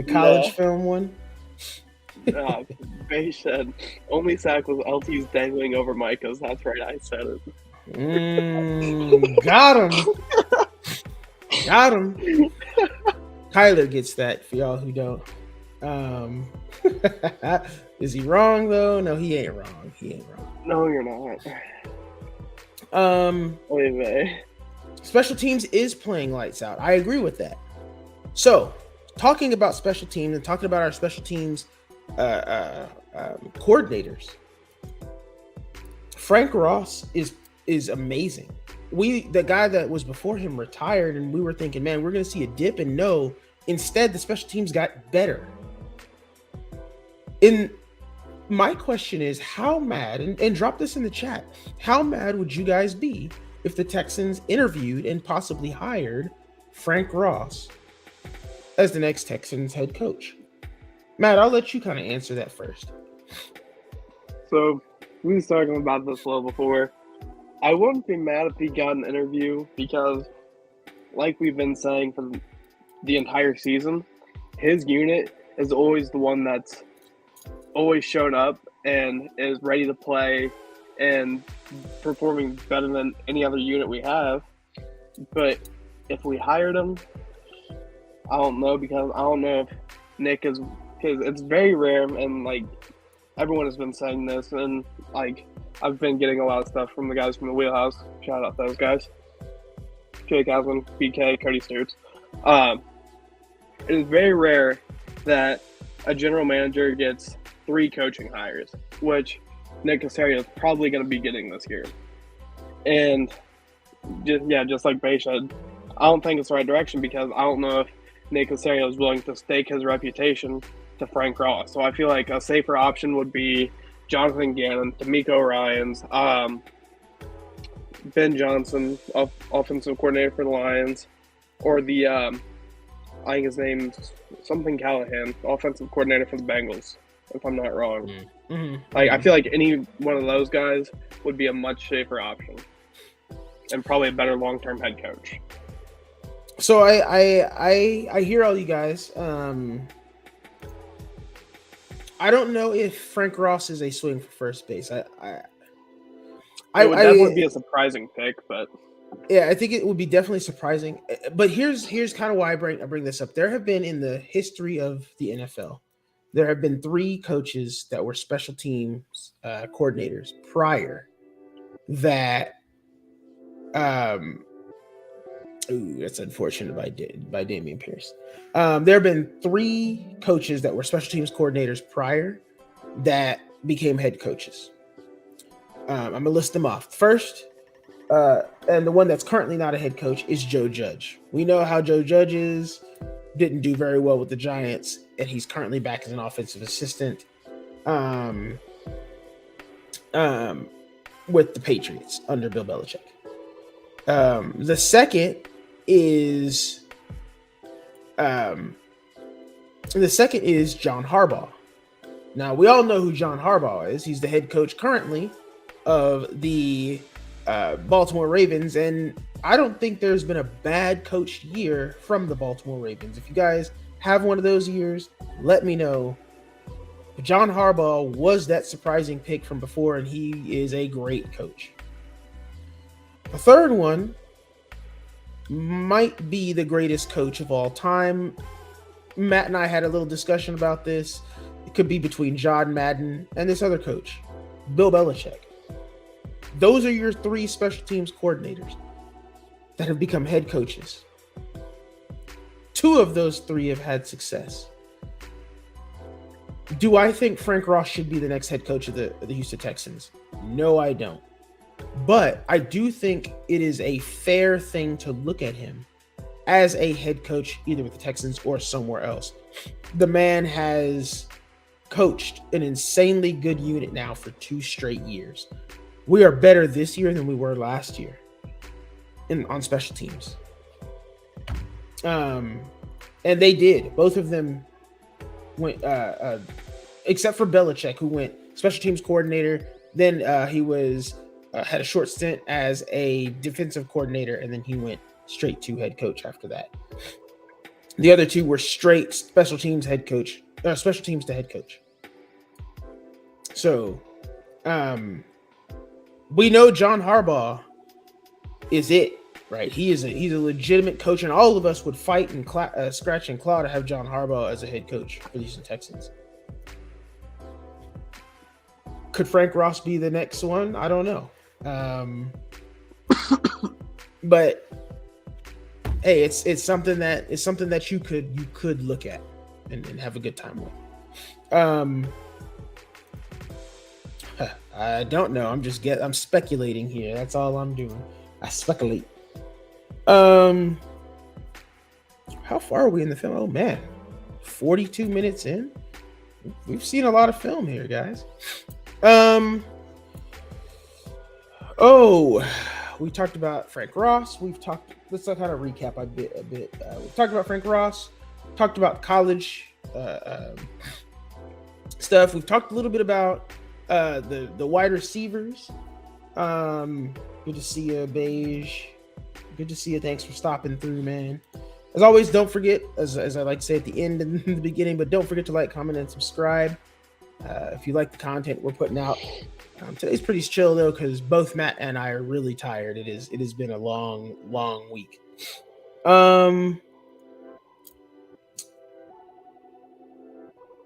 college film one? Beige said only sack was LT's dangling over Micah's. That's right, I said it. Got him. Got him. Kyler gets that for y'all who don't. Is he wrong though? No, he ain't wrong. No, you're not. Special teams is playing lights out. I agree with that. So, talking about special teams and talking about our special teams coordinators, Frank Ross is amazing. The guy that was before him retired, and we were thinking, man, we're going to see a dip, and no. Instead, the special teams got better. My question is, how mad, and drop this in the chat, how mad would you guys be if the Texans interviewed and possibly hired Frank Ross as the next Texans head coach? Matt, I'll let you kind of answer that first. So, we was talking about this a little before. I wouldn't be mad if he got an interview because, like we've been saying for the entire season, his unit is always the one that's always shown up and is ready to play and performing better than any other unit we have. But if we hired him, I don't know, because I don't know if Nick is, because it's very rare, and everyone has been saying this, and I've been getting a lot of stuff from the guys from the Wheelhouse. Shout out those guys. Jake Aswin, BK, Cody Stoops. It is very rare that a general manager gets 3 coaching hires, which Nick Caserio is probably going to be getting this year. And just like Bay said, I don't think it's the right direction because I don't know if Nick Caserio is willing to stake his reputation to Frank Ross. So I feel like a safer option would be Jonathan Gannon, D'Amico Ryans, Ben Johnson, offensive coordinator for the Lions, or the I think his name's something Callahan, offensive coordinator for the Bengals, if I'm not wrong. Mm-hmm. I feel like any one of those guys would be a much safer option and probably a better long-term head coach. So I hear all you guys. I don't know if Frank Ross is a swing for first base. It would definitely be a surprising pick, but yeah, I think it would be definitely surprising. But here's kind of why I bring this up. There have been in the history of the NFL, there have been 3 coaches that were special teams coordinators prior that that's unfortunate by Damian Pierce. There have been 3 coaches that were special teams coordinators prior that became head coaches. I'm gonna list them off. First, and the one that's currently not a head coach is Joe Judge. We know how Joe Judge is. Didn't do very well with the Giants, and he's currently back as an offensive assistant with the Patriots under Bill Belichick. The second is John Harbaugh. Now, we all know who John Harbaugh is. He's the head coach currently of the Baltimore Ravens, and I don't think there's been a bad coach year from the Baltimore Ravens. If you guys have one of those years, let me know. But John Harbaugh was that surprising pick from before, and he is a great coach. The third one might be the greatest coach of all time. Matt and I had a little discussion about this. It could be between John Madden and this other coach, Bill Belichick. Those are your 3 special teams coordinators that have become head coaches. 2 of those 3 have had success. Do I think Frank Ross should be the next head coach of the Houston Texans? No, I don't. But I do think it is a fair thing to look at him as a head coach, either with the Texans or somewhere else. The man has coached an insanely good unit now for 2 straight years. We are better this year than we were last year on special teams. And they did. Both of them went, except for Belichick, who went special teams coordinator. Then he was had a short stint as a defensive coordinator, and then he went straight to head coach after that. The other 2 were straight special teams head coach, special teams to head coach. So, we know John Harbaugh is it, right? He's a legitimate coach, and all of us would fight and scratch and claw to have John Harbaugh as a head coach for the Houston Texans. Could Frank Ross be the next one? I don't know. But hey, it's something that you could look at and have a good time with. I don't know. I'm speculating here. That's all I'm doing. I speculate. How far are we in the film? Oh man, 42 minutes in. We've seen a lot of film here, guys. We talked about Frank Ross. Let's kind of recap a bit. We've talked about Frank Ross. Talked about college stuff. We've talked a little bit about the wide receivers. Good to see you, Beige. Good to see you. Thanks for stopping through, man. As always, don't forget, as I like to say at the end and the beginning, but don't forget to like, comment, and subscribe. If you like the content we're putting out. Today's pretty chill though, because both Matt and I are really tired. It has been a long week.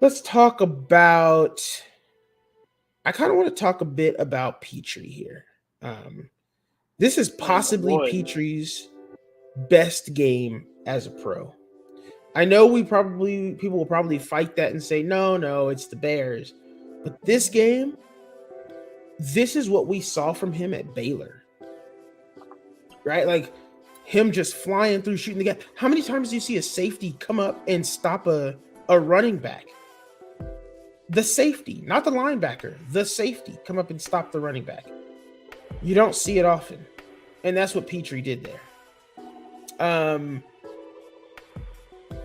Let's talk about. I kind of want to talk a bit about Petrie here. This is possibly Petrie's best game as a pro. I know people will probably fight that and say, no, it's the Bears. But this game, this is what we saw from him at Baylor. Right? Like him just flying through, shooting the gap. How many times do you see a safety come up and stop a running back? the safety, not the linebacker, the safety come up and stop the running back. You don't see it often. And that's what Petrie did there.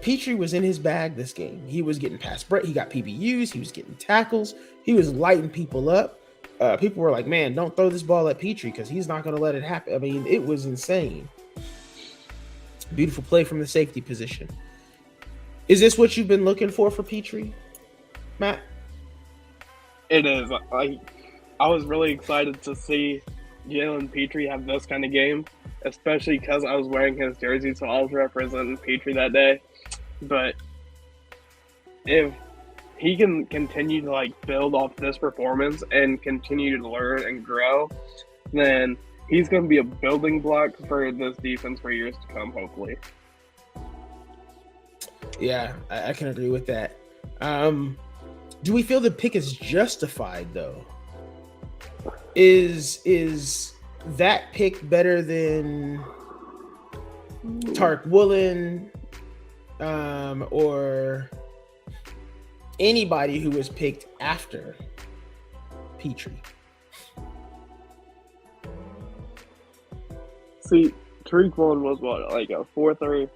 Petrie was in his bag this game. He was getting past Brett. He got PBUs. He was getting tackles. He was lighting people up. People were like, man, don't throw this ball at Petrie because he's not going to let it happen. I mean, it was insane. Beautiful play from the safety position. Is this what you've been looking for Petrie, Matt? It is. I was really excited to see Jalen Petrie have this kind of game, especially because I was wearing his jersey, so I was representing Petrie that day. But if he can continue to build off this performance and continue to learn and grow, then he's going to be a building block for this defense for years to come, hopefully. Yeah, I can agree with that. Do we feel the pick is justified, though? Is that pick better than Tarek Woolen or anybody who was picked after Petrie? See, Tariq Woolen was what, a fourth or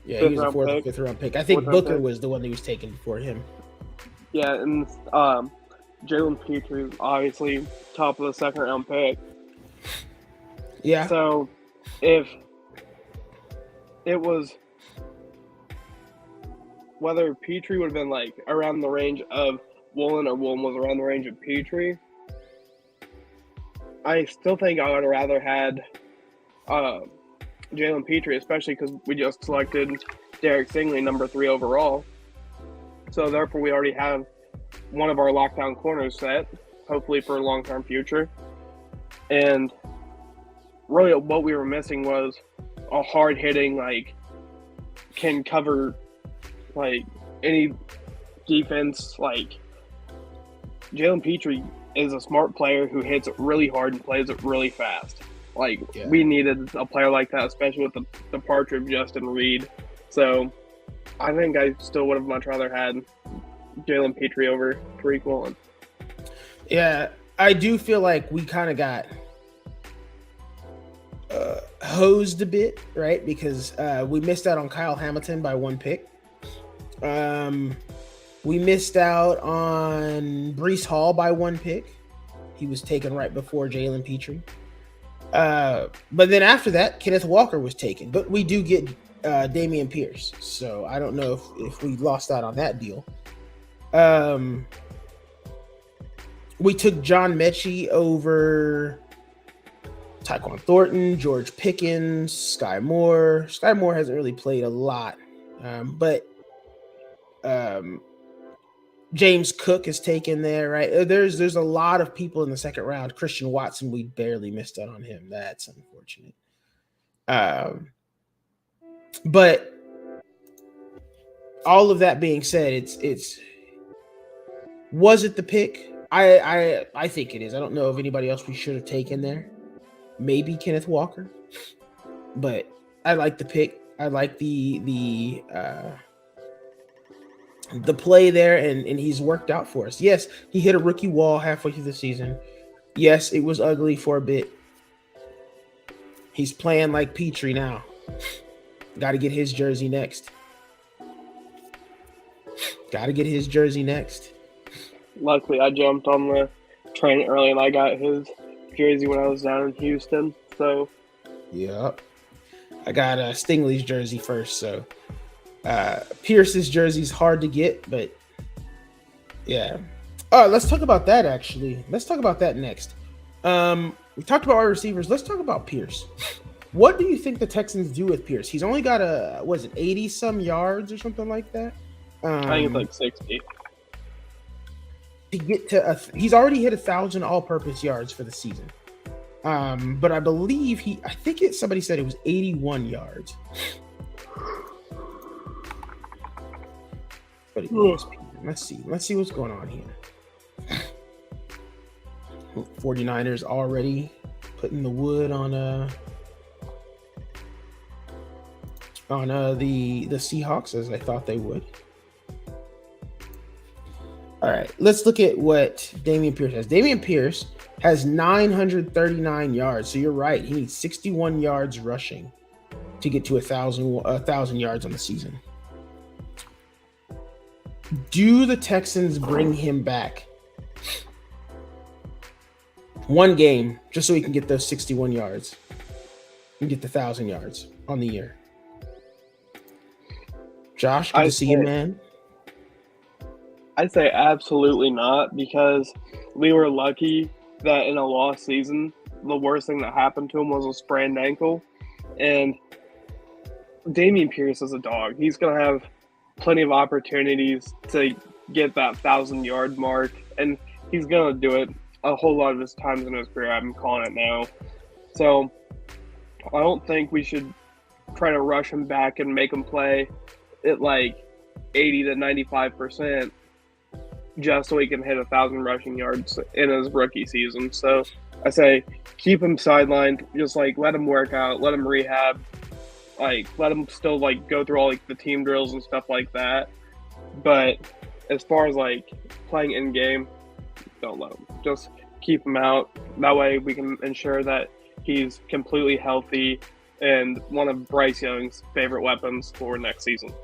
yeah, he was a fourth or fifth round pick. I think Booker was the one that was taken before him. Yeah, and Jalen Petrie was obviously top of the second round pick. Yeah. So if it was whether Petrie would have been around the range of Woolen or Woolen was around the range of Petrie, I still think I would have rather had Jalen Petrie, especially because we just selected Derek Stingley, number 3 overall. So therefore, we already have one of our lockdown corners set, hopefully for a long-term future. And really, what we were missing was a hard-hitting, can cover any defense. Jalen Petrie is a smart player who hits it really hard and plays it really fast. We needed a player like that, especially with the departure of Justin Reed. So I think I still would have much rather had Jalen Petrie over Tariq Woolen. Yeah, I do feel like we kind of got hosed a bit, right? Because we missed out on Kyle Hamilton by 1 pick. We missed out on Breece Hall by 1 pick. He was taken right before Jalen Petrie. But then after that, Kenneth Walker was taken. But we do get Dameon Pierce. So I don't know if we lost out on that deal. We took John Mechie over Tyquan Thornton, George Pickens, Sky Moore. Sky Moore hasn't really played a lot. But James Cook is taken there, right? There's a lot of people in the second round. Christian Watson, we barely missed out on him. That's unfortunate. But all of that being said, it's was it the pick? I think it is. I don't know if anybody else we should have taken there. Maybe Kenneth Walker, but I like the pick. I like the play there, and he's worked out for us. Yes, he hit a rookie wall halfway through the season. Yes, it was ugly for a bit. He's playing like Petrie now. Got to get his jersey next. Luckily, I jumped on the train early, and I got his jersey when I was down in Houston. So, yep. I got Stingley's jersey first, so Pierce's jersey's hard to get, but yeah. All right, let's talk about that, actually. Let's talk about that next. We talked about our receivers. Let's talk about Pierce. What do you think the Texans do with Pierce? He's only got 80-some yards or something like that? I think it's 60. To get to he's already hit 1,000 all-purpose yards for the season. But I believe somebody said it was 81 yards. But let's see what's going on here. 49ers already putting the wood on the Seahawks, as I thought they would. All right, let's look at what Dameon Pierce has. Dameon Pierce has 939 yards. So you're right. He needs 61 yards rushing to get to 1,000 yards on the season. Do the Texans bring him back one game just so he can get those 61 yards and get the 1,000 yards on the year? Josh, good to see you, man. I'd say absolutely not, because we were lucky that in a lost season, the worst thing that happened to him was a sprained ankle. And Dameon Pierce is a dog. He's going to have plenty of opportunities to get that 1,000-yard mark, and he's going to do it a whole lot of his times in his career. I'm calling it now. So I don't think we should try to rush him back and make him play at like 80 to 95% just so he can hit 1,000 rushing yards in his rookie season. So I say keep him sidelined, just like let him work out, let him rehab, like let him still like go through all like the team drills and stuff like that. But as far as like playing in game, don't let him. Just keep him out. That way we can ensure that he's completely healthy and one of Bryce Young's favorite weapons for next season.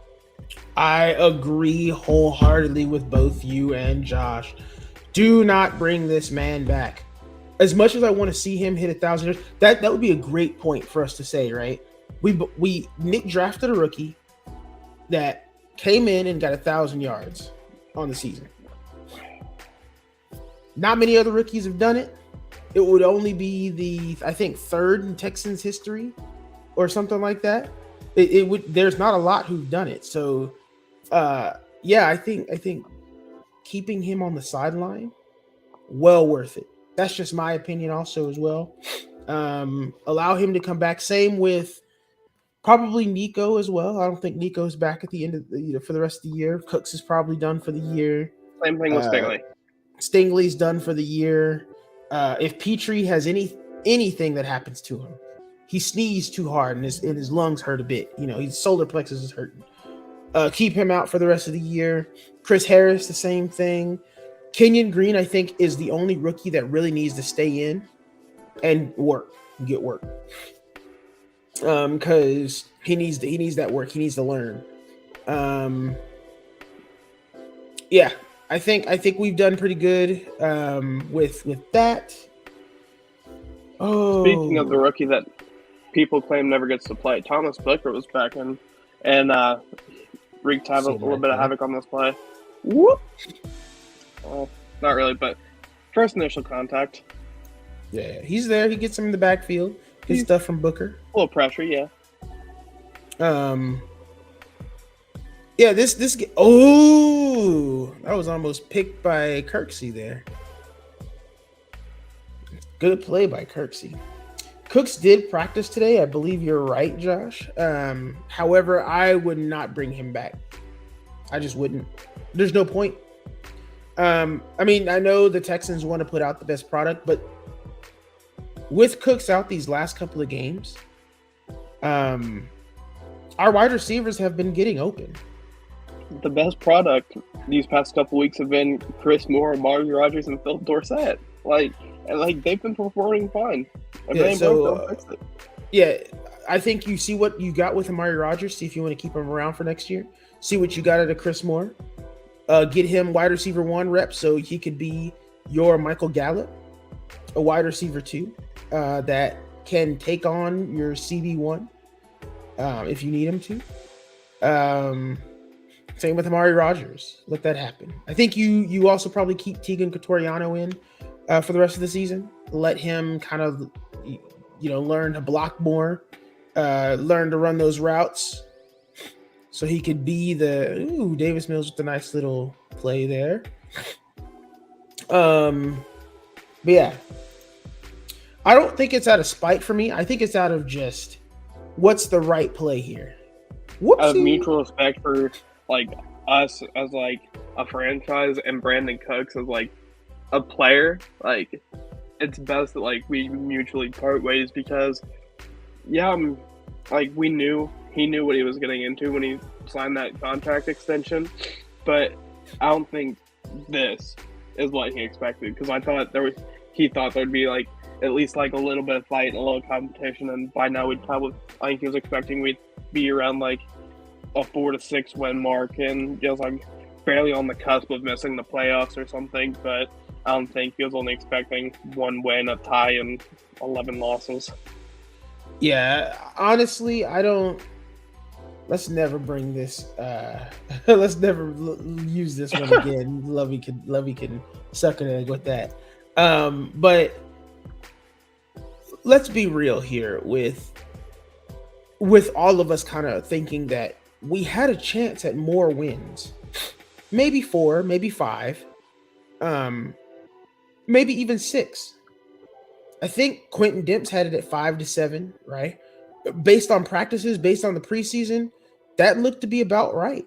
I agree wholeheartedly with both you and Josh. Do not bring this man back. As much as I want to see him hit 1,000 yards, that would be a great point for us to say, right? Nick drafted a rookie that came in and got 1,000 yards on the season. Not many other rookies have done it. It would only be I think third in Texans history or something like that. It would. There's not a lot who've done it. So, yeah, I think keeping him on the sideline, well worth it. That's just my opinion, also as well. Allow him to come back. Same with probably Nico as well. I don't think Nico's back at the end of for the rest of the year. Cooks is probably done for the year. Same thing with Stingley. Stingley's done for the year. If Petrie has anything that happens to him, he sneezed too hard and his lungs hurt a bit. You know, his solar plexus is hurting. Keep him out for the rest of the year. Chris Harris, the same thing. Kenyon Green, I think, is the only rookie that really needs to stay in and get work. Because he needs that work. He needs to learn. Yeah, I think we've done pretty good with that. Oh, speaking of the rookie that people claim never gets to play, Thomas Booker was back in and wreaked a little bit of havoc on this play. Whoop! Well, not really, but first initial contact. Yeah, he's there. He gets him in the backfield. Gets stuff from Booker. A little pressure, yeah. Yeah, this oh, that was almost picked by Kirksey there. Good play by Kirksey. Cooks did practice today. I believe you're right, Josh. However, I would not bring him back. I just wouldn't. There's no point. I mean, I know the Texans want to put out the best product, but with Cooks out these last couple of games, our wide receivers have been getting open. The best product these past couple weeks have been Chris Moore, Amari Rodgers, and Phil Dorsett. Like they've been performing fine. Yeah, I think you see what you got with Amari Rodgers. See if you want to keep him around for next year. See what you got out of Chris Moore. Get him wide receiver 1 rep so he could be your Michael Gallup, a wide receiver 2 that can take on your CB1 if you need him to. Same with Amari Rodgers. Let that happen. I think you also probably keep Tegan Cotoriano in for the rest of the season. Let him kind of, learn to block more, learn to run those routes, so he could be Davis Mills with a nice little play there. But yeah, I don't think it's out of spite for me. I think it's out of just what's the right play here. Whoopsie. Out of mutual respect for like us as like a franchise and Brandon Cooks as like a player, like it's best that like we mutually part ways, because like he knew what he was getting into when he signed that contract extension, but I don't think this is what he expected, because I thought he thought there'd be like at least like a little bit of fight and a little competition, and by now I think he was expecting we'd be around like a 4 to 6 win mark, and just like barely on the cusp of missing the playoffs or something. But I don't think he was only expecting 1 win, a tie, and 11 losses. Yeah, honestly, I don't. Let's never bring this. Let's never use this one again. Lovey can suck an egg with that. But let's be real here with all of us kind of thinking that we had a chance at more wins, maybe 4, maybe 5, maybe even 6. I think Quentin Dimps had it at 5 to 7, right? Based on practices, based on the preseason, that looked to be about right.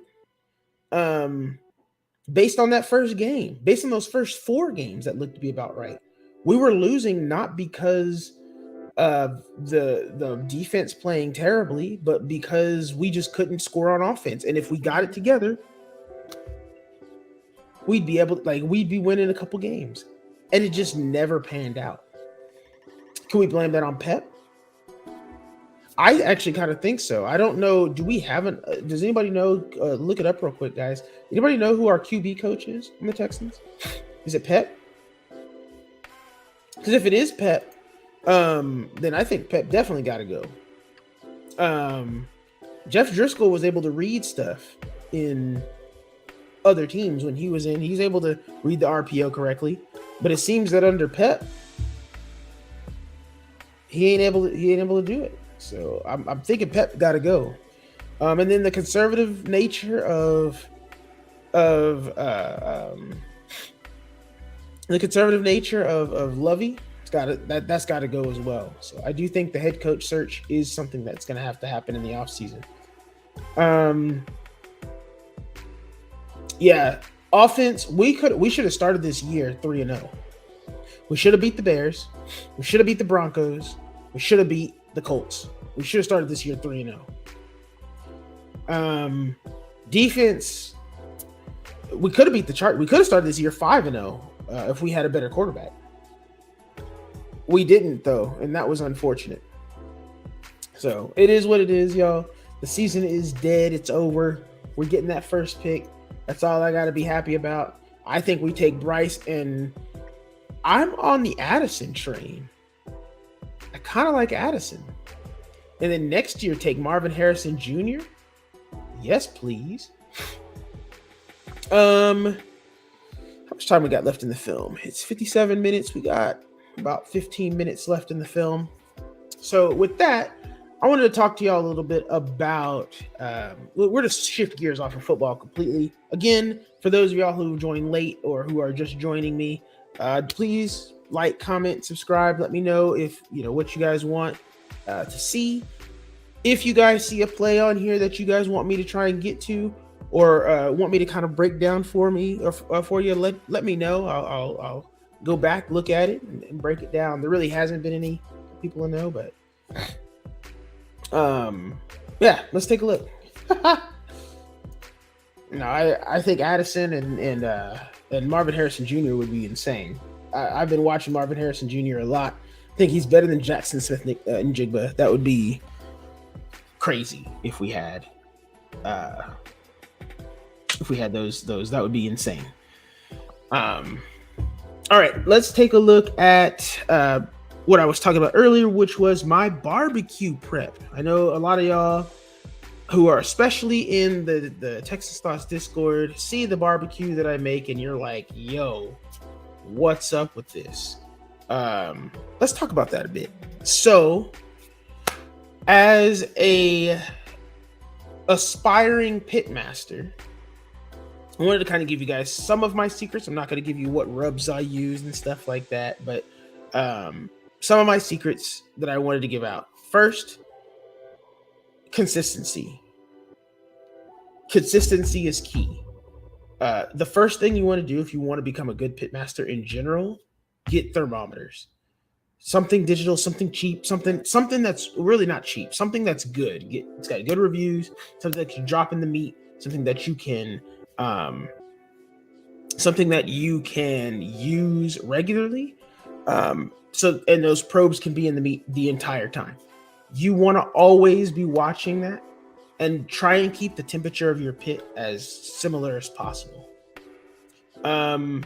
Based on that first game, based on those first 4 games, that looked to be about right. We were losing not because of the defense playing terribly, but because we just couldn't score on offense. And if we got it together, we'd be winning a couple games. And it just never panned out. Can we blame that on Pep? I actually kind of think so. I don't know. Does anybody know? Look it up real quick, guys. Anybody know who our QB coach is in the Texans? Is it Pep? Because if it is Pep, then I think Pep definitely got to go. Jeff Driscoll was able to read stuff in other teams when he was in. He's able to read the RPO correctly, but it seems that under Pep, he ain't able to do it. So I'm thinking Pep got to go. And then the conservative nature of Lovey, that's got to go as well. So I do think the head coach search is something that's going to have to happen in the offseason. Yeah, offense. We should have started this year 3-0. We should have beat the Bears. We should have beat the Broncos. We should have beat the Colts. We should have started this year 3-0. Defense. We could have beat the chart. We could have started this year 5-0 if we had a better quarterback. We didn't, though, and that was unfortunate. So it is what it is, y'all. The season is dead. It's over. We're getting that first pick. That's all I got to be happy about. I think we take Bryce, and I'm on the Addison train. I kind of like Addison. And then next year, take Marvin Harrison Jr. Yes, please. How much time we got left in the film? It's 57 minutes. We got about 15 minutes left in the film. So with that, I wanted to talk to y'all a little bit about, we're going to shift gears off of football completely. Again, for those of y'all who joined late or who are just joining me, please like, comment, subscribe. Let me know if, what you guys want to see. If you guys see a play on here that you guys want me to try and get to, or want me to kind of break down for me or for you, let me know. I'll go back, look at it, and break it down. There really hasn't been any people to know, but yeah, let's take a look. No, I think Addison and Marvin Harrison Jr. would be insane. I've been watching Marvin Harrison Jr. a lot. I think he's better than Jackson Smith and Njigba. That would be crazy if we had those. That would be insane. All right, let's take a look at what I was talking about earlier, which was my barbecue prep. I know a lot of y'all who are especially in the Texas Thoughts Discord see the barbecue that I make, and you're like, yo, what's up with this? Let's talk about that a bit. So, as a aspiring pitmaster, I wanted to kind of give you guys some of my secrets. I'm not going to give you what rubs I use and stuff like that, but some of my secrets that I wanted to give out. First, consistency. Consistency is key. The first thing you want to do if you want to become a good pitmaster in general, get thermometers. Something digital, something cheap, something that's really not cheap, something that's good. It's got good reviews, something that you drop in the meat, something that you can something that you can use regularly. And those probes can be in the meat the entire time. You want to always be watching that and try and keep the temperature of your pit as similar as possible. The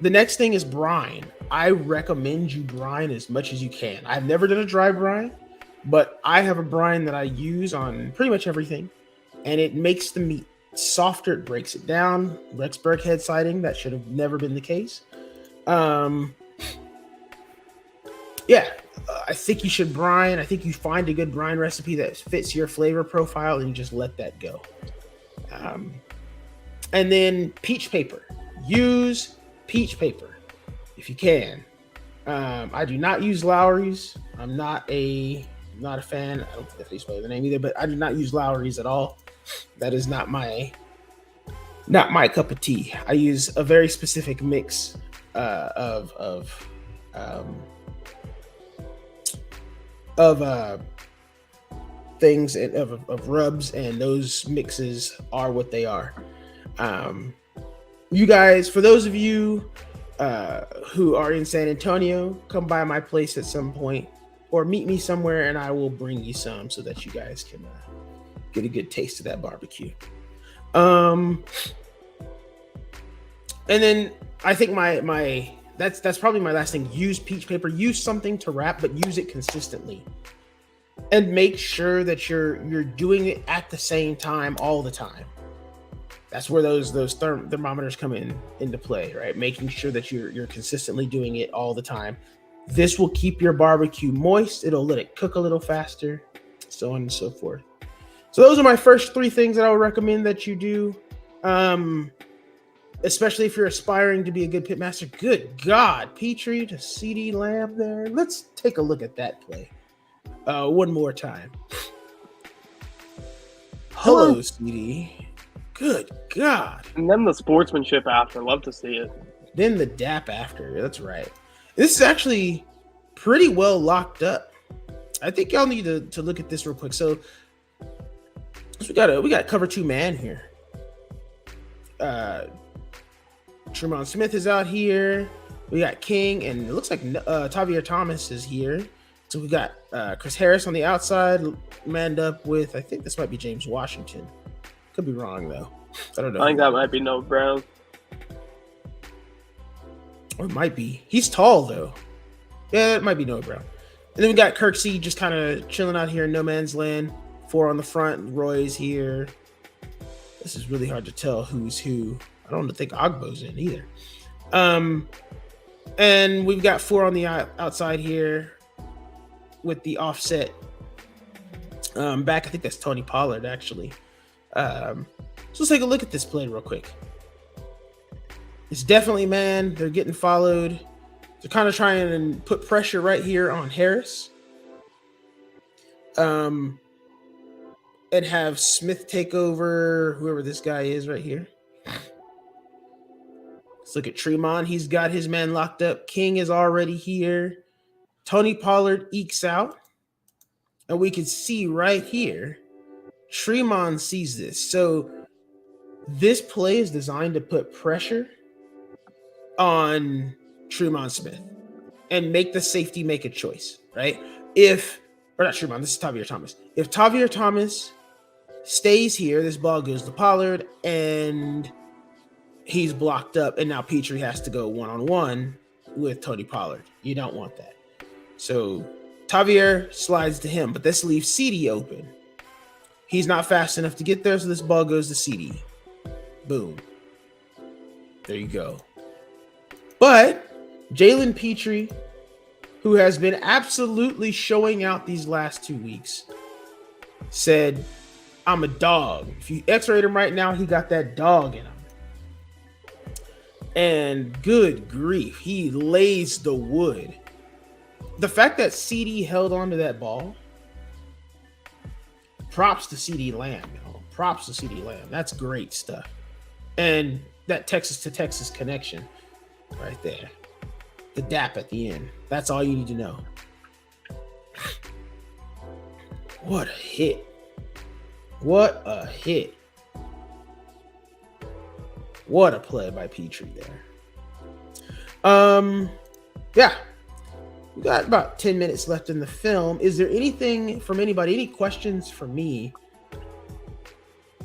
next thing is brine. I recommend you brine as much as you can. I've never done a dry brine, but I have a brine that I use on pretty much everything, and it makes the meat softer. It breaks it down. Rexburg head siding, that should have never been the case. I think you should brine. I think you find a good brine recipe that fits your flavor profile and you just let that go. And then peach paper. Use peach paper if you can. I do not use Lowry's. I'm not a fan. I don't think that's how you spell the name either, but I do not use Lowry's at all. That is not my cup of tea. I use a very specific mix of things and of rubs, and those mixes are what they are. You guys, for those of you who are in San Antonio, come by my place at some point or meet me somewhere and I will bring you some so that you guys can get a good taste of that barbecue. And then I think that's probably my last thing. Use peach paper. Use something to wrap, but use it consistently. And make sure that you're doing it at the same time all the time. That's where those thermometers come into play, right? Making sure that you're consistently doing it all the time. This will keep your barbecue moist. It'll let it cook a little faster, so on and so forth. So those are my first 3 things that I would recommend that you do. Especially if you're aspiring to be a good pitmaster. Good God, Petrie to CD Lamb there. Let's take a look at that play one more time. Hello, CD. Good God. And then the sportsmanship after. Love to see it. Then the dap after. That's right. This is actually pretty well locked up. I think y'all need to look at this real quick. So we got cover 2 man here. Tremont Smith is out here. We got King, and it looks like Tavier Thomas is here. So we got Chris Harris on the outside, manned up with, I think this might be James Washington. Could be wrong, though. I don't know. I think that might be Noah Brown. Or it might be. He's tall, though. Yeah, it might be Noah Brown. And then we got Kirksey just kind of chilling out here in no man's land. 4 on the front. Roy's here. This is really hard to tell who's who. I don't think Ogbo's in either. And we've got 4 on the outside here with the offset back. I think that's Tony Pollard, actually. So let's take a look at this play real quick. It's definitely man. They're getting followed. They're kind of trying to put pressure right here on Harris. And have Smith take over whoever this guy is right here. Let's look at Tremont. He's got his man locked up. King is already here. Tony Pollard ekes out. And we can see right here, Tremont sees this. So this play is designed to put pressure on Tremont Smith and make the safety make a choice, right? This is Tavier Thomas. If Tavier Thomas stays here, this ball goes to Pollard and he's blocked up, and now Petrie has to go one-on-one with Tony Pollard. You don't want that. So Tavier slides to him, but this leaves CD open. He's not fast enough to get there, so this ball goes to CD. Boom. There you go. But Jalen Petrie, who has been absolutely showing out these last 2 weeks, said, I'm a dog. If you x-rayed him right now, he got that dog in him. And good grief, he lays the wood. The fact that CD held onto that ball, props to CD Lamb. Props to CD Lamb. That's great stuff. And that Texas to Texas connection right there. The dap at the end. That's all you need to know. What a hit. What a hit. What a play by Petrie there. Yeah. We got about 10 minutes left in the film. Is there anything from anybody, any questions for me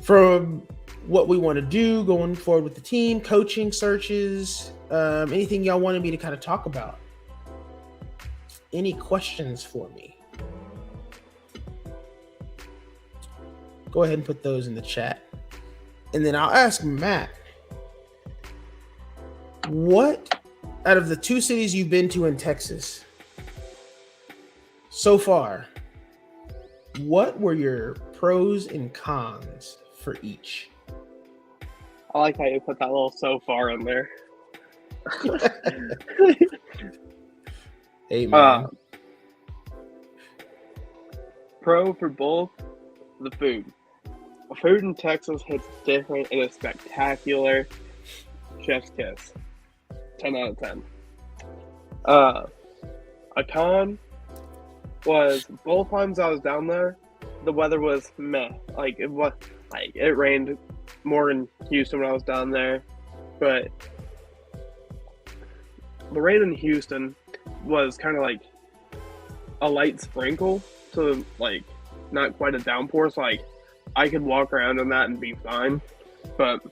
from what we want to do going forward with the team, coaching searches, anything y'all wanted me to kind of talk about? Any questions for me? Go ahead and put those in the chat. And then I'll ask Matt, what out of the 2 cities you've been to in Texas so far, what were your pros and cons for each? I like how you put that little "so far" in there. Hey, man. Pro for both, the food. Food in Texas hits different. It is spectacular. Chef's kiss. 10 out of 10. A con was both times I was down there, the weather was meh. It rained more in Houston when I was down there, but the rain in Houston was kind of like a light sprinkle, so like not quite a downpour. So like I could walk around in that and be fine. But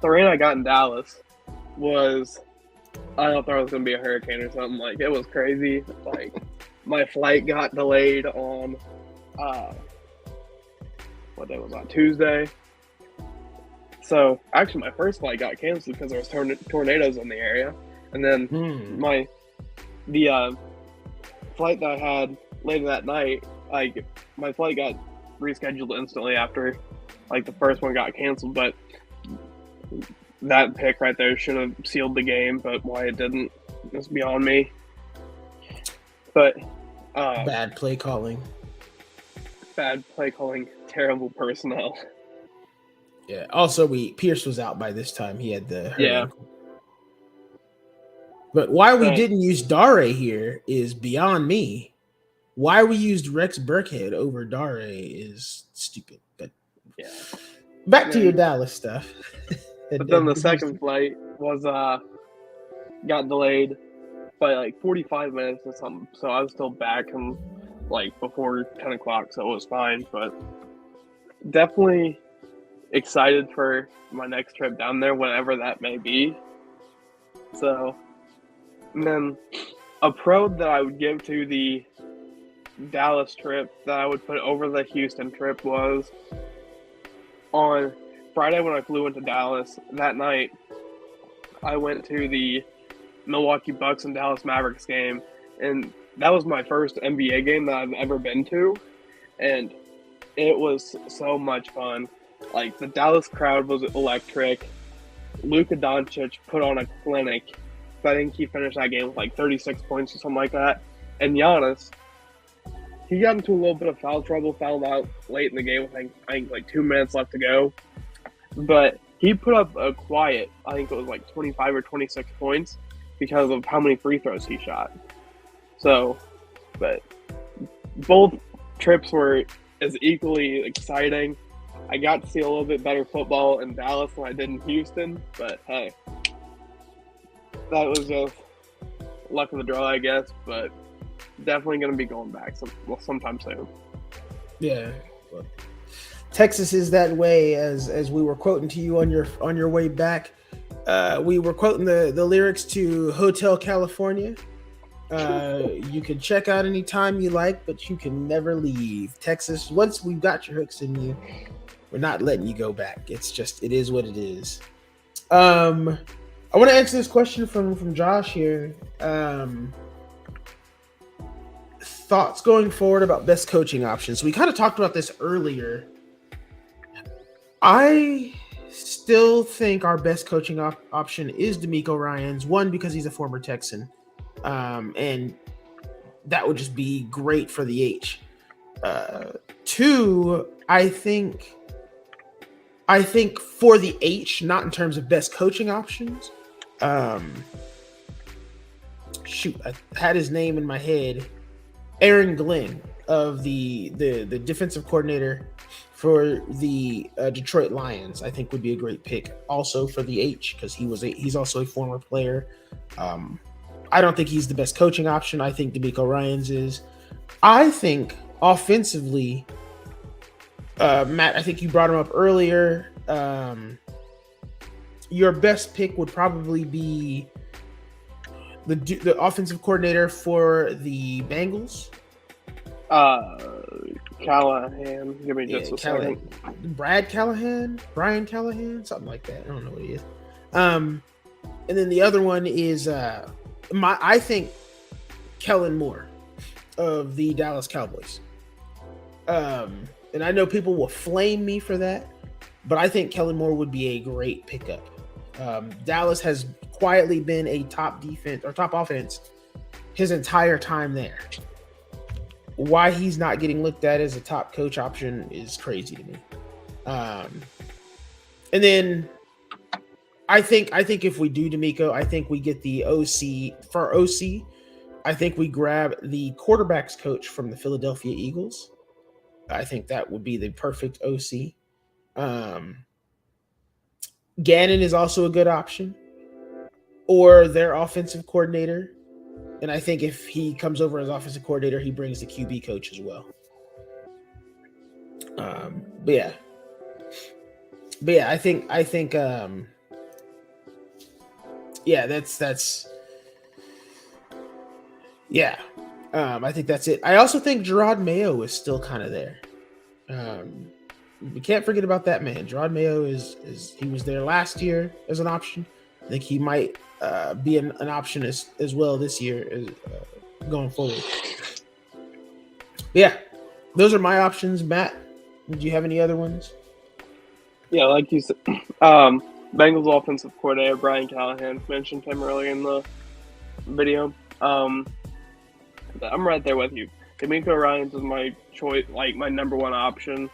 the rain I got in Dallas was, I thought it was gonna be a hurricane or something. Like, it was crazy. Like, my flight got delayed on what day was that? Tuesday. So actually, my first flight got canceled because there was tornadoes in the area, and then the flight that I had later that night, like my flight got rescheduled instantly after like the first one got canceled. But that pick right there should have sealed the game, but why it didn't is beyond me. But bad play calling, terrible personnel. Yeah. Also, Pierce was out by this time. He had the ankle. But why we didn't use Dare here is beyond me. Why we used Rex Burkhead over Dare is stupid. But yeah, back to your Dallas stuff. But then the second flight was got delayed by like 45 minutes or something. So I was still back and like before 10 o'clock, so it was fine. But definitely excited for my next trip down there, whenever that may be. So, and then a pro that I would give to the Dallas trip that I would put over the Houston trip was on Friday when I flew into Dallas. That night, I went to the Milwaukee Bucks and Dallas Mavericks game, and that was my first NBA game that I've ever been to, and it was so much fun. Like, the Dallas crowd was electric. Luka Doncic put on a clinic. I think he finished that game with like 36 points or something like that. And Giannis, he got into a little bit of foul trouble, fouled out late in the game with I think like 2 minutes left to go. But he put up a quiet, I think it was like 25 or 26 points because of how many free throws he shot. So, but both trips were as equally exciting. I got to see a little bit better football in Dallas than I did in Houston, but hey, that was just luck of the draw, I guess, but definitely going to be going back sometime soon. Yeah. Texas is that way, as we were quoting to you on your way back. We were quoting the lyrics to Hotel California. You can check out anytime you like, but you can never leave. Texas, once we've got your hooks in you, we're not letting you go back. It's just, it is what it is. I want to answer this question from Josh here. Thoughts going forward about best coaching options. We kind of talked about this earlier. I still think our best coaching option is D'Amico Ryans. One, because he's a former Texan. And that would just be great for the H. Two, I think for the H, not in terms of best coaching options. I had his name in my head. Aaron Glenn of the defensive coordinator for the Detroit Lions, I think would be a great pick. Also for the H, because he's also a former player. I don't think he's the best coaching option. I think D'Amico Ryans is. I think offensively, Matt, I think you brought him up earlier. Your best pick would probably be the offensive coordinator for the Bengals. Callahan. Give me just a second. Brian Callahan, something like that. I don't know what he is. And then the other one is I think Kellen Moore of the Dallas Cowboys. And I know people will flame me for that, but I think Kellen Moore would be a great pickup. Dallas has quietly been a top defense or top offense his entire time there. Why he's not getting looked at as a top coach option is crazy to me. And then I think if we do D'Amico, I think we get the OC for OC. I think we grab the quarterbacks coach from the Philadelphia Eagles. I think that would be the perfect OC. Gannon is also a good option, or their offensive coordinator. And I think if he comes over as offensive coordinator, he brings the QB coach as well. But yeah, I think yeah, that's yeah. I think that's it. I also think Gerard Mayo is still kind of there. We can't forget about that man. Gerard Mayo is he was there last year as an option. I think he might be an option as well this year going forward. Yeah, those are my options. Matt, do you have any other ones? Yeah, like you said, Bengals offensive coordinator Brian Callahan, mentioned him earlier in the video. I'm right there with you. D'Amico Ryans is my choice, like my number one option.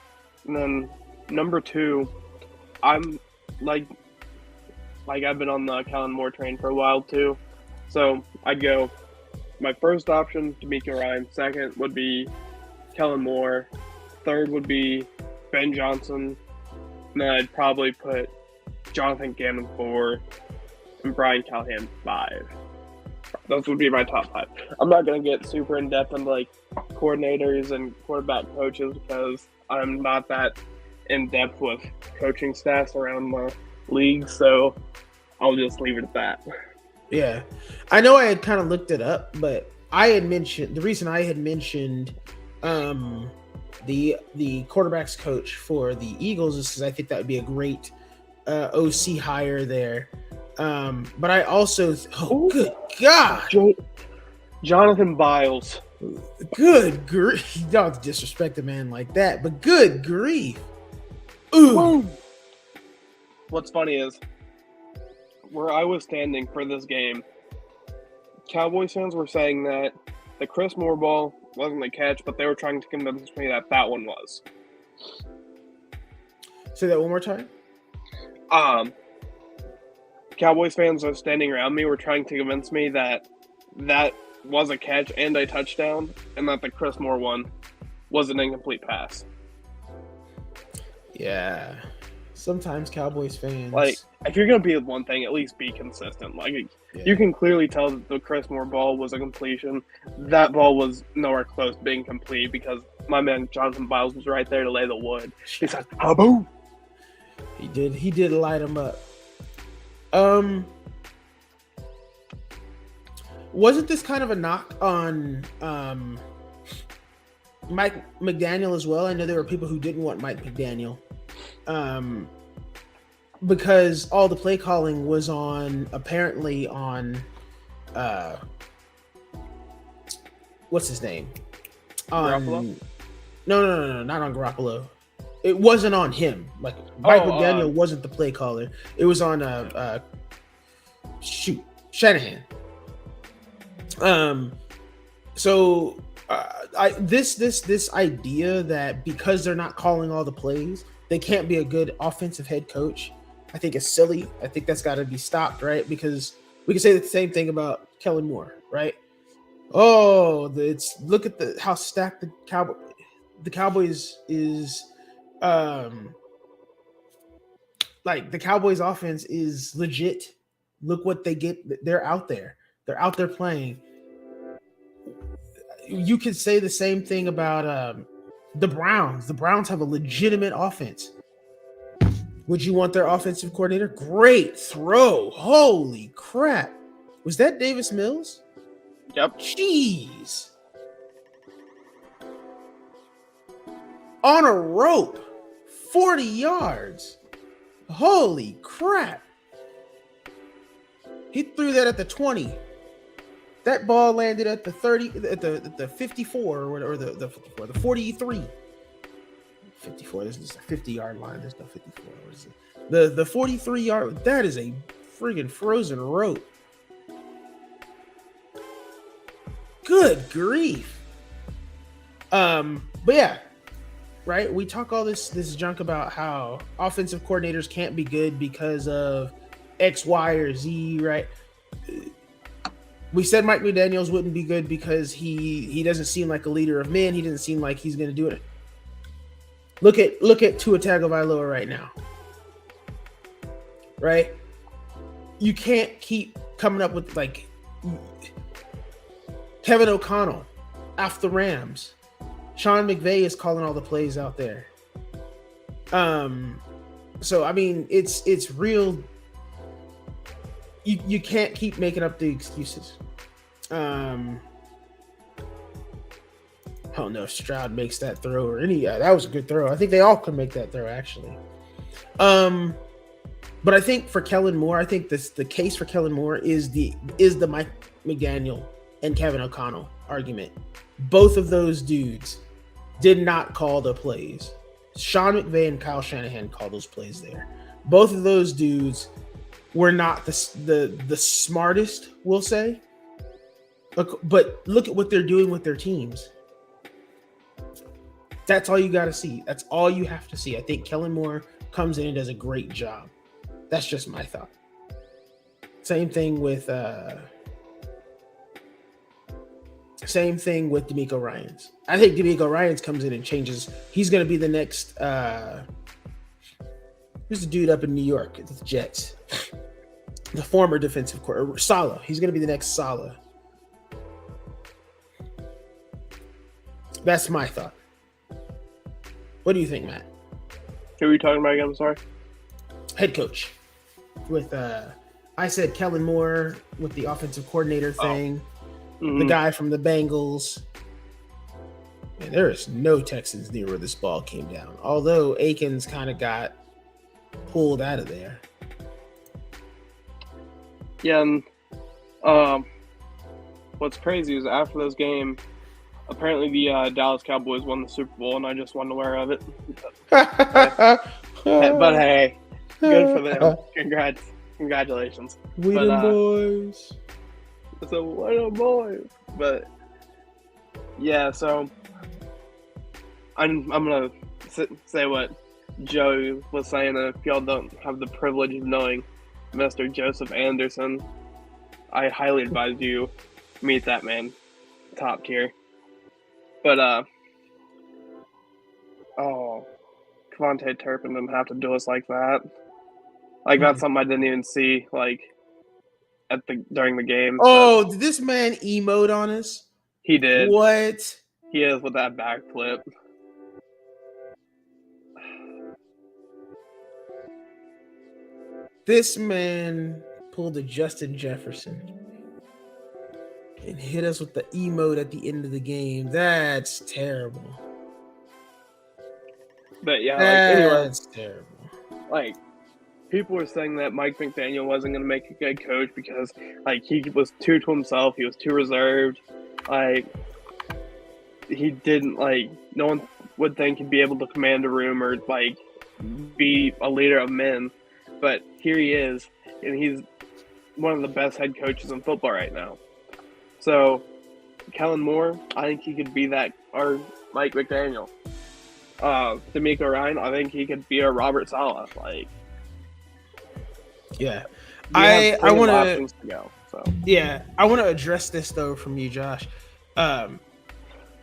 And then number two, I'm like I've been on the Kellen Moore train for a while too. So I'd go my first option, D'Amico Ryans. Second would be Kellen Moore. Third would be Ben Johnson. And then I'd probably put Jonathan Gannon 4 and Brian Callahan 5. Those would be my top 5. I'm not going to get super in-depth on like coordinators and quarterback coaches because I'm not that in-depth with coaching staffs around the league, so I'll just leave it at that. Yeah. I know I had kind of looked it up, but I had mentioned the reason I had mentioned the quarterbacks coach for the Eagles is because I think that would be a great OC hire there. But I also good God, Jonathan Biles. Good grief! You don't have to disrespect a man like that, but good grief! Ooh. What's funny is where I was standing for this game, Cowboys fans were saying that the Chris Moore ball wasn't a catch, but they were trying to convince me that that one was. Say that one more time. Cowboys fans are standing around me were trying to convince me that that was a catch and a touchdown, and that the Chris Moore one was an incomplete pass. Yeah. Sometimes Cowboys fans... Like, if you're going to be one thing, at least be consistent. Like, you can clearly tell that the Chris Moore ball was a completion. That ball was nowhere close to being complete because my man Jonathan Biles was right there to lay the wood. He said, "Boom!" He did light him up. Wasn't this kind of a knock on Mike McDaniel as well? I know there were people who didn't want Mike McDaniel. Because all the play calling was apparently on what's his name? Garoppolo? No, not on Garoppolo. It wasn't on him. Like Mike McDaniel wasn't the play caller. It was on Shanahan. So this idea that because they're not calling all the plays, they can't be a good offensive head coach, I think is silly. I think that's got to be stopped, right? Because we can say the same thing about Kellen Moore, right? Oh, look at how stacked the Cowboys is Like the Cowboys offense is legit. Look what they get. They're out there. They're out there playing. You could say the same thing about the Browns. The Browns have a legitimate offense. Would you want their offensive coordinator? Great throw. Holy crap. Was that Davis Mills? Yep. Jeez. On a rope. 40 yards. Holy crap. He threw that at the 20. That ball landed at the 30, at the 54 or the 54, the 43. 54. This is a 50-yard line. There's no 54. What is it? The 43-yard. That is a friggin' frozen rope. Good grief. But yeah, right. We talk all this junk about how offensive coordinators can't be good because of X, Y, or Z. Right. We said Mike McDaniels wouldn't be good because he doesn't seem like a leader of men. He doesn't seem like he's going to do it. Look at Tua Tagovailoa right now. Right? You can't keep coming up with like Kevin O'Connell off the Rams. Sean McVay is calling all the plays out there. So I mean, it's real. You can't keep making up the excuses. I don't know if Stroud makes that throw or any. That was a good throw. I think they all could make that throw actually. But I think for Kellen Moore, I think the case for Kellen Moore is the Mike McDaniel and Kevin O'Connell argument. Both of those dudes did not call the plays. Sean McVay and Kyle Shanahan called those plays there. Both of those dudes were not the smartest, we'll say. But look at what they're doing with their teams. That's all you got to see. That's all you have to see. I think Kellen Moore comes in and does a great job. That's just my thought. Same thing with DeMeco Ryans. I think DeMeco Ryans comes in and changes. He's going to be the next. Who's the dude up in New York at the Jets? The former defensive coordinator, Saleh. He's going to be the next Saleh. That's my thought. What do you think, Matt? Who are we talking about again? I'm sorry. Head coach. With I said Kellen Moore with the offensive coordinator thing. The guy from the Bengals. Man, there is no Texans near where this ball came down. Although Akins kind of got pulled out of there. Yeah, and what's crazy is after this game, apparently the Dallas Cowboys won the Super Bowl, and I just wasn't aware of it. But hey, good for them. Congratulations. We the boys. So what a boys. But yeah, so I'm gonna say what Joe was saying. If y'all don't have the privilege of knowing Mr. Joseph Anderson, I highly advise you meet that man. Top tier. But Devontae Turpin didn't have to do us like that. Like that's something I didn't even see like during the game. Oh, did this man emote on us? He did. What? He is with that backflip. This man pulled a Justin Jefferson and hit us with the emote at the end of the game. That's terrible. But yeah, that's terrible. Like, people were saying that Mike McDaniel wasn't going to make a good coach because, like, he was too to himself. He was too reserved. Like, he didn't, like, no one would think he'd be able to command a room or, like, be a leader of men. But here he is, and he's one of the best head coaches in football right now. So, Kellen Moore, I think he could be that, or Mike McDaniel. DeMeco Ryan, I think he could be a Robert Saleh. Like, yeah, I want to go. So yeah, I want to address this though from you, Josh.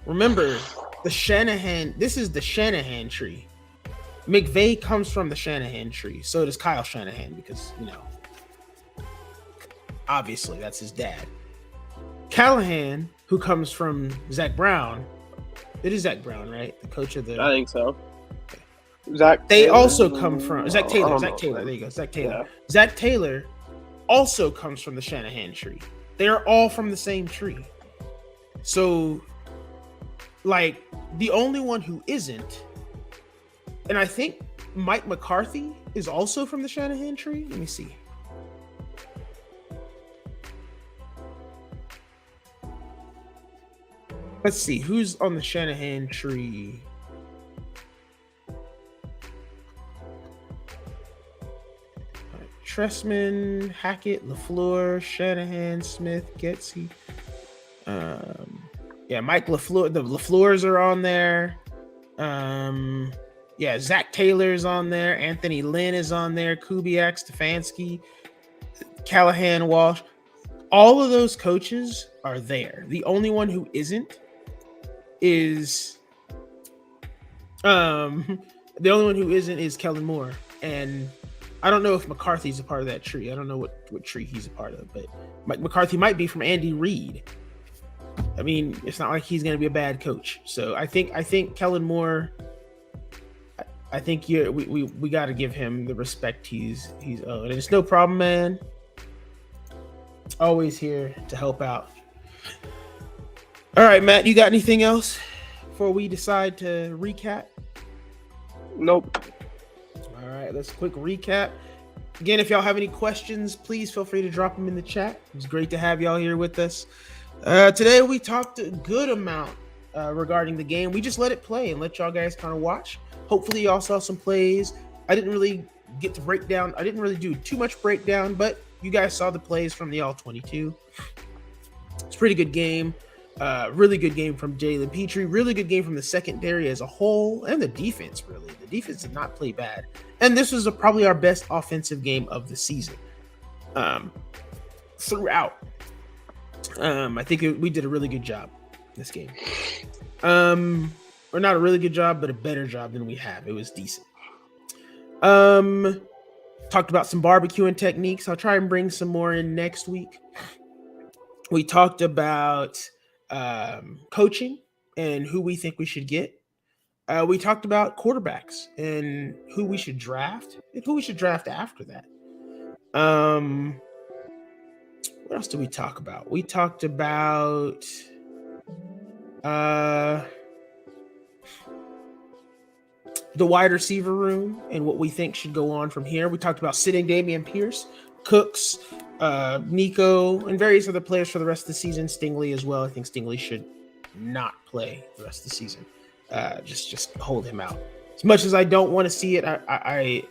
Remember the Shanahan. This is the Shanahan tree. McVay comes from the Shanahan tree. So does Kyle Shanahan because, obviously that's his dad. Callahan, who comes from Zach Brown, it is Zach Brown, right? The coach of the. I think so. Zach. They Taylor? also come from Zach Taylor. I Zach don't Taylor. know. There you go. Zach Taylor. Yeah. Zach Taylor also comes from the Shanahan tree. They are all from the same tree. So, like, the only one who isn't, and I think Mike McCarthy is also from the Shanahan tree. Let me see. Let's see who's on the Shanahan tree. Tressman, Hackett, LaFleur, Shanahan, Smith, Getsy. Mike LaFleur. The LaFleurs are on there. Zach Taylor's on there. Anthony Lynn is on there. Kubiak, Stefanski, Callahan, Walsh. All of those coaches are there. The only one who isn't is is Kellen Moore. And I don't know if McCarthy's a part of that tree. I don't know what tree he's a part of, but Mike McCarthy might be from Andy Reid. I mean, it's not like he's going to be a bad coach. So I think Kellen Moore. I think we got to give him the respect he's owed. And it's no problem, man. Always here to help out. All right, Matt, you got anything else before we decide to recap? Nope. All right, let's quick recap. Again, if y'all have any questions, please feel free to drop them in the chat. It was great to have y'all here with us. Today, we talked a good amount regarding the game. We just let it play and let y'all guys kind of watch. Hopefully, y'all saw some plays. I didn't really get to break down. I didn't really do too much breakdown, but you guys saw the plays from the All-22. It's a pretty good game. Really good game from Jalen Petrie. Really good game from the secondary as a whole, and the defense, really. The defense did not play bad. And this was probably our best offensive game of the season throughout. I think we did a really good job this game. Or not a really good job, but a better job than we have. It was decent. Talked about some barbecuing techniques. I'll try and bring some more in next week. We talked about coaching and who we think we should get. We talked about quarterbacks and who we should draft and who we should draft after that. What else did we talk about? We talked about the wide receiver room and what we think should go on from here. We talked about sitting Dameon Pierce, Cooks, Nico, and various other players for the rest of the season. Stingley as well. I think Stingley should not play the rest of the season. Just hold him out. As much as I don't want to see it, I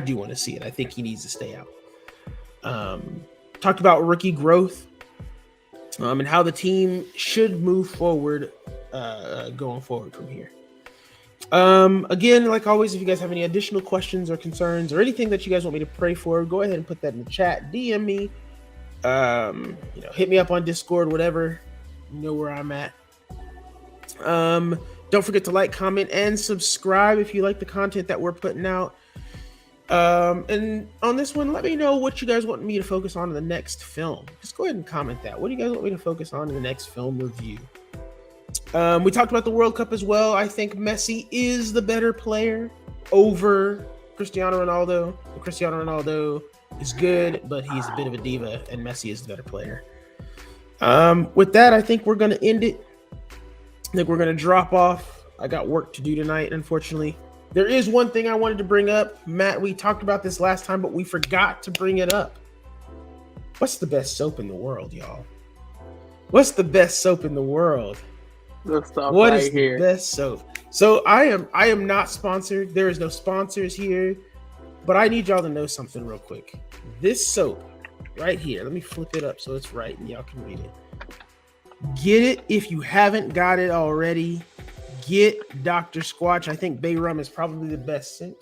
do want to see it. I think he needs to stay out. Talked about rookie growth and how the team should move forward going forward from here. Again, like always, if you guys have any additional questions or concerns or anything that you guys want me to pray for, go ahead and put that in the chat. DM me, hit me up on Discord, whatever. You know where I'm at. Don't forget to like, comment, and subscribe if you like the content that we're putting out. And on this one, let me know what you guys want me to focus on in the next film. Just go ahead and comment that. What do you guys want me to focus on in the next film review? We talked about the World Cup as well. I think Messi is the better player over Cristiano Ronaldo. Cristiano Ronaldo is good, but he's a bit of a diva, and Messi is the better player. With that, I think we're going to end it. I think we're going to drop off. I got work to do tonight, unfortunately. There is one thing I wanted to bring up. Matt, we talked about this last time, but we forgot to bring it up. What's the best soap in the world, y'all? What's the best soap in the world? What is the best soap? So I am not sponsored. There is no sponsors here, but I need y'all to know something real quick. This soap right here, let me flip it up so it's right and y'all can read it. Get it if you haven't got it already. Get Dr. Squatch. I think Bay Rum is probably the best scent.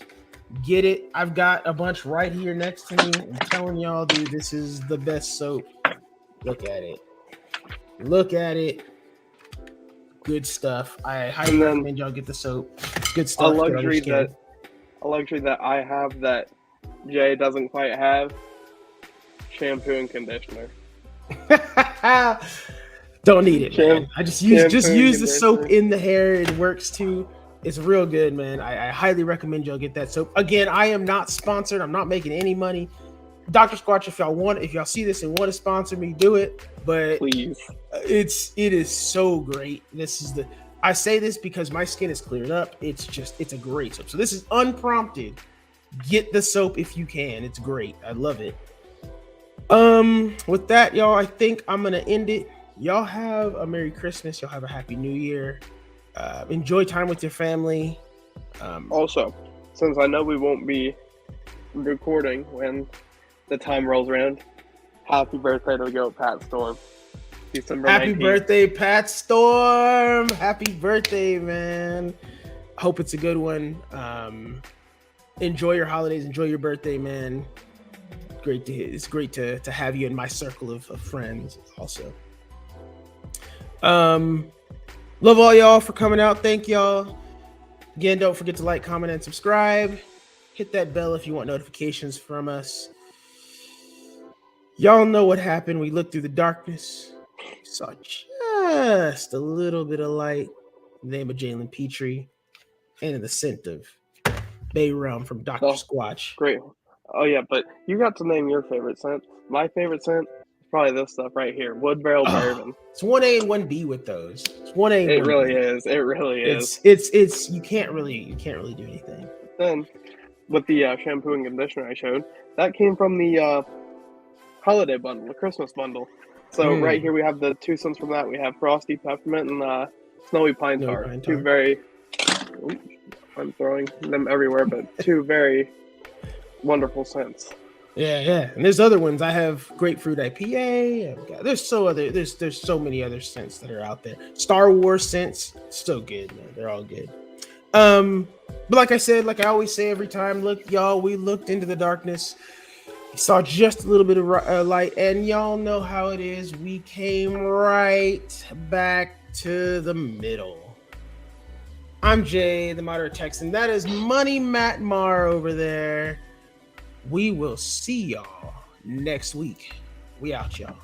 Get it. I've got a bunch right here next to me. I'm telling y'all, dude, this is the best soap. Look at it. Look at it. Good stuff. I highly recommend y'all get the soap. Good stuff. A a luxury that I have that Jay doesn't quite have: shampoo and conditioner. Don't need it, man. I just use Shampoo the and soap conditioner. in the hair. It works too. It's real good, man. I highly recommend y'all get that soap. Again, I am not sponsored. I'm not making any money. Dr. Squatch, if y'all see this and want to sponsor me, do it. But Please. it is so great. I say this because my skin is cleared up. It's a great soap. So this is unprompted. Get the soap if you can. It's great. I love it. With that, y'all, I think I'm gonna end it. Y'all have a Merry Christmas. Y'all have a Happy New Year. Enjoy time with your family. Also, since I know we won't be recording when the time rolls around, happy birthday to go Pat Storm. December Happy 19th. birthday, Pat Storm. Happy birthday, man. Hope it's a good one. Enjoy your holidays. Enjoy your birthday, man. It's great to have you in my circle of friends also. Love all y'all for coming out. Thank y'all. Again, don't forget to like, comment, and subscribe. Hit that bell if you want notifications from us. Y'all know what happened. We looked through the darkness. We saw just a little bit of light in the name of Jalen Petrie and in the scent of Bay Realm from Dr. Squatch. Great. Oh, yeah, but you got to name your favorite scent. My favorite scent is probably this stuff right here, Wood Barrel Bourbon. It's 1A and 1B with those. It's 1A and 1B. It really is. It really is. It's you can't really do anything. Then, with the shampoo and conditioner I showed, that came from the holiday bundle, the Christmas bundle. So right here we have the 2 cents from that. We have Frosty Peppermint and Snowy Pine Tar. Two very... I'm throwing them everywhere, but 2 very wonderful scents. Yeah. And there's other ones. I have Grapefruit IPA. There's so many other scents that are out there. Star Wars scents, still good, man. They're all good. But like I said, like I always say every time, look, y'all, we looked into the darkness. We saw just a little bit of light, and y'all know how it is. We came right back to the middle. I'm Jay, the Moderate Texan. That is Money Matt Marr over there. We will see y'all next week. We out, y'all.